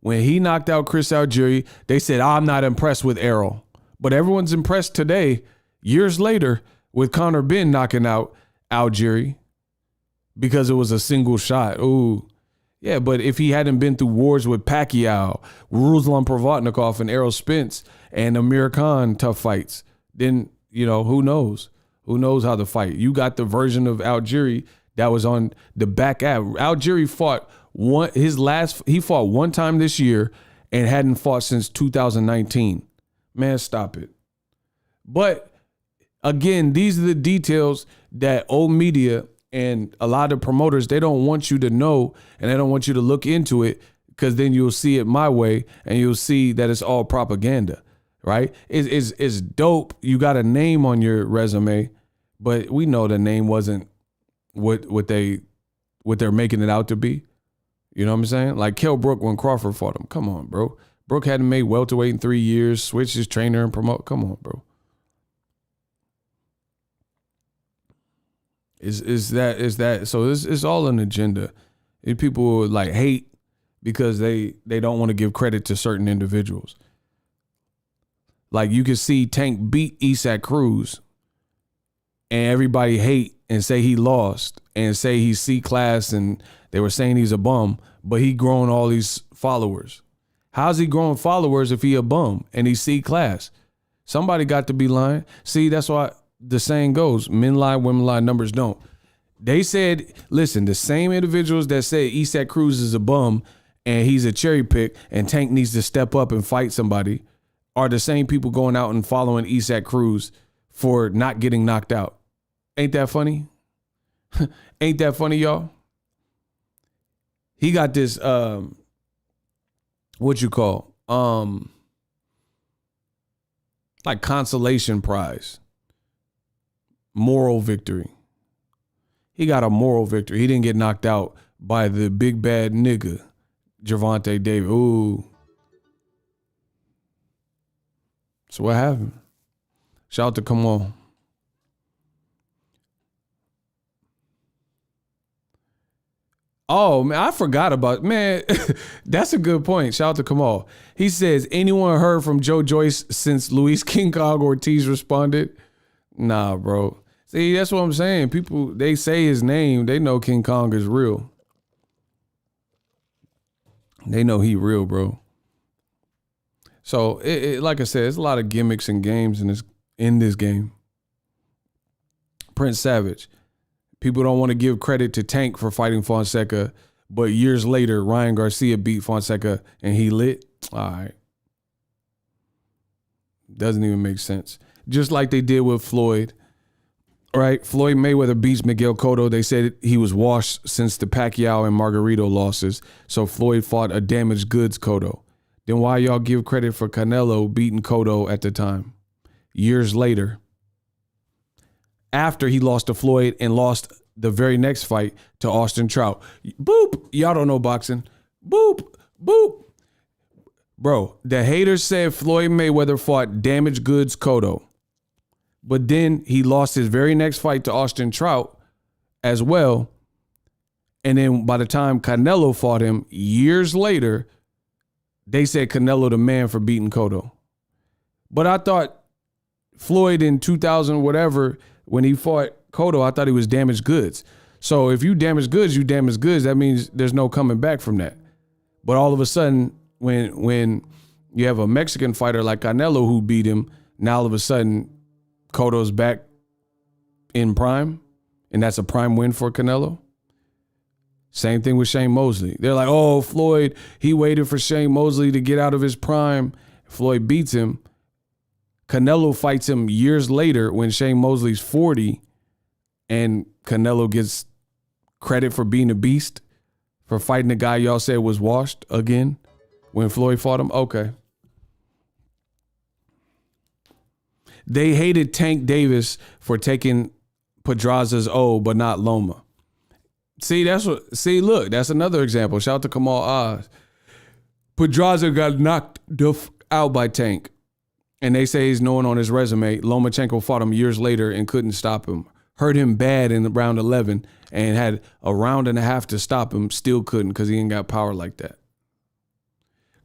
When he knocked out Chris Algieri, they said, I'm not impressed with Errol. But everyone's impressed today, years later, with Conor Benn knocking out Algieri because it was a single shot. Ooh. Yeah, but if he hadn't been through wars with Pacquiao, Ruslan Provodnikov, and Errol Spence, and Amir Khan tough fights, then, who knows? Who knows how to fight? You got the version of Algieri that was on the back app. Algieri fought he fought one time this year and hadn't fought since 2019. Man, stop it. But again, these are the details that old media and a lot of promoters, they don't want you to know and they don't want you to look into it because then you'll see it my way and you'll see that it's all propaganda, right? It's dope. You got a name on your resume, but we know the name wasn't what they're making it out to be. You know what I'm saying? Like Kell Brook when Crawford fought him. Come on, bro. Brook hadn't made welterweight in 3 years, switched his trainer and promote. Come on, bro. Is that so it's all an agenda. People like hate because they don't want to give credit to certain individuals. Like you can see Tank beat Isak Cruz and everybody hate and say he lost and say he's C-class and they were saying he's a bum, but he grown all these followers. How's he growing followers if he a bum and he's C-class? Somebody got to be lying. See, that's why the saying goes, men lie, women lie, numbers don't. They said, listen, the same individuals that say Isak Cruz is a bum and he's a cherry pick and Tank needs to step up and fight somebody are the same people going out and following Isak Cruz for not getting knocked out. Ain't that funny? Ain't that funny, y'all? He got this, like consolation prize. Moral victory. He got a moral victory. He didn't get knocked out by the big bad nigga, Gervonta Davis. Ooh. So what happened? Shout out to Come On. Oh, man, I forgot about, man, that's a good point. Shout out to Kamal. He says, anyone heard from Joe Joyce since Luis King Kong Ortiz responded? Nah, bro. See, that's what I'm saying. People, they say his name. They know King Kong is real. They know he real, bro. So, like I said, there's a lot of gimmicks and games in this game. Prince Savage. People don't want to give credit to Tank for fighting Fonseca, but years later, Ryan Garcia beat Fonseca and he lit. All right. Doesn't even make sense. Just like they did with Floyd, right? Floyd Mayweather beats Miguel Cotto. They said he was washed since the Pacquiao and Margarito losses, so Floyd fought a damaged goods Cotto. Then why y'all give credit for Canelo beating Cotto at the time? Years later, after he lost to Floyd and lost the very next fight to Austin Trout. Boop. Y'all don't know boxing. Boop. Boop. Bro, the haters said Floyd Mayweather fought damaged goods Cotto. But then he lost his very next fight to Austin Trout as well. And then by the time Canelo fought him years later, they said Canelo the man for beating Cotto. But I thought Floyd in 2000 whatever, when he fought Cotto, I thought he was damaged goods. So if you damage goods, you damage goods. That means there's no coming back from that. But all of a sudden, when you have a Mexican fighter like Canelo who beat him, now all of a sudden Cotto's back in prime, and that's a prime win for Canelo. Same thing with Shane Mosley. They're like, oh, Floyd, he waited for Shane Mosley to get out of his prime. Floyd beats him. Canelo fights him years later when Shane Mosley's 40, and Canelo gets credit for being a beast, for fighting the guy y'all said was washed again when Floyd fought him. Okay. They hated Tank Davis for taking Pedraza's O, but not Loma. Look, that's another example. Shout out to Kamal Oz. Pedraza got knocked out by Tank. And they say he's known on his resume. Lomachenko fought him years later and couldn't stop him. Hurt him bad in round 11 and had a round and a half to stop him. Still couldn't because he ain't got power like that.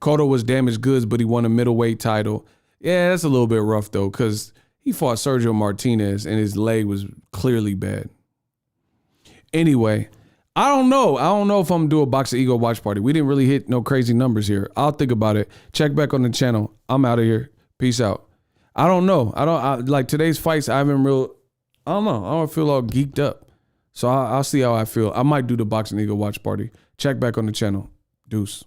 Cotto was damaged goods, but he won a middleweight title. Yeah, that's a little bit rough, though, because he fought Sergio Martinez and his leg was clearly bad. Anyway, I don't know. I don't know if I'm going to do a Boxingego watch party. We didn't really hit no crazy numbers here. I'll think about it. Check back on the channel. I'm out of here. Peace out. I don't know. Like today's fights, I don't know. I don't feel all geeked up. So I'll see how I feel. I might do the Boxingego watch party. Check back on the channel. Deuce.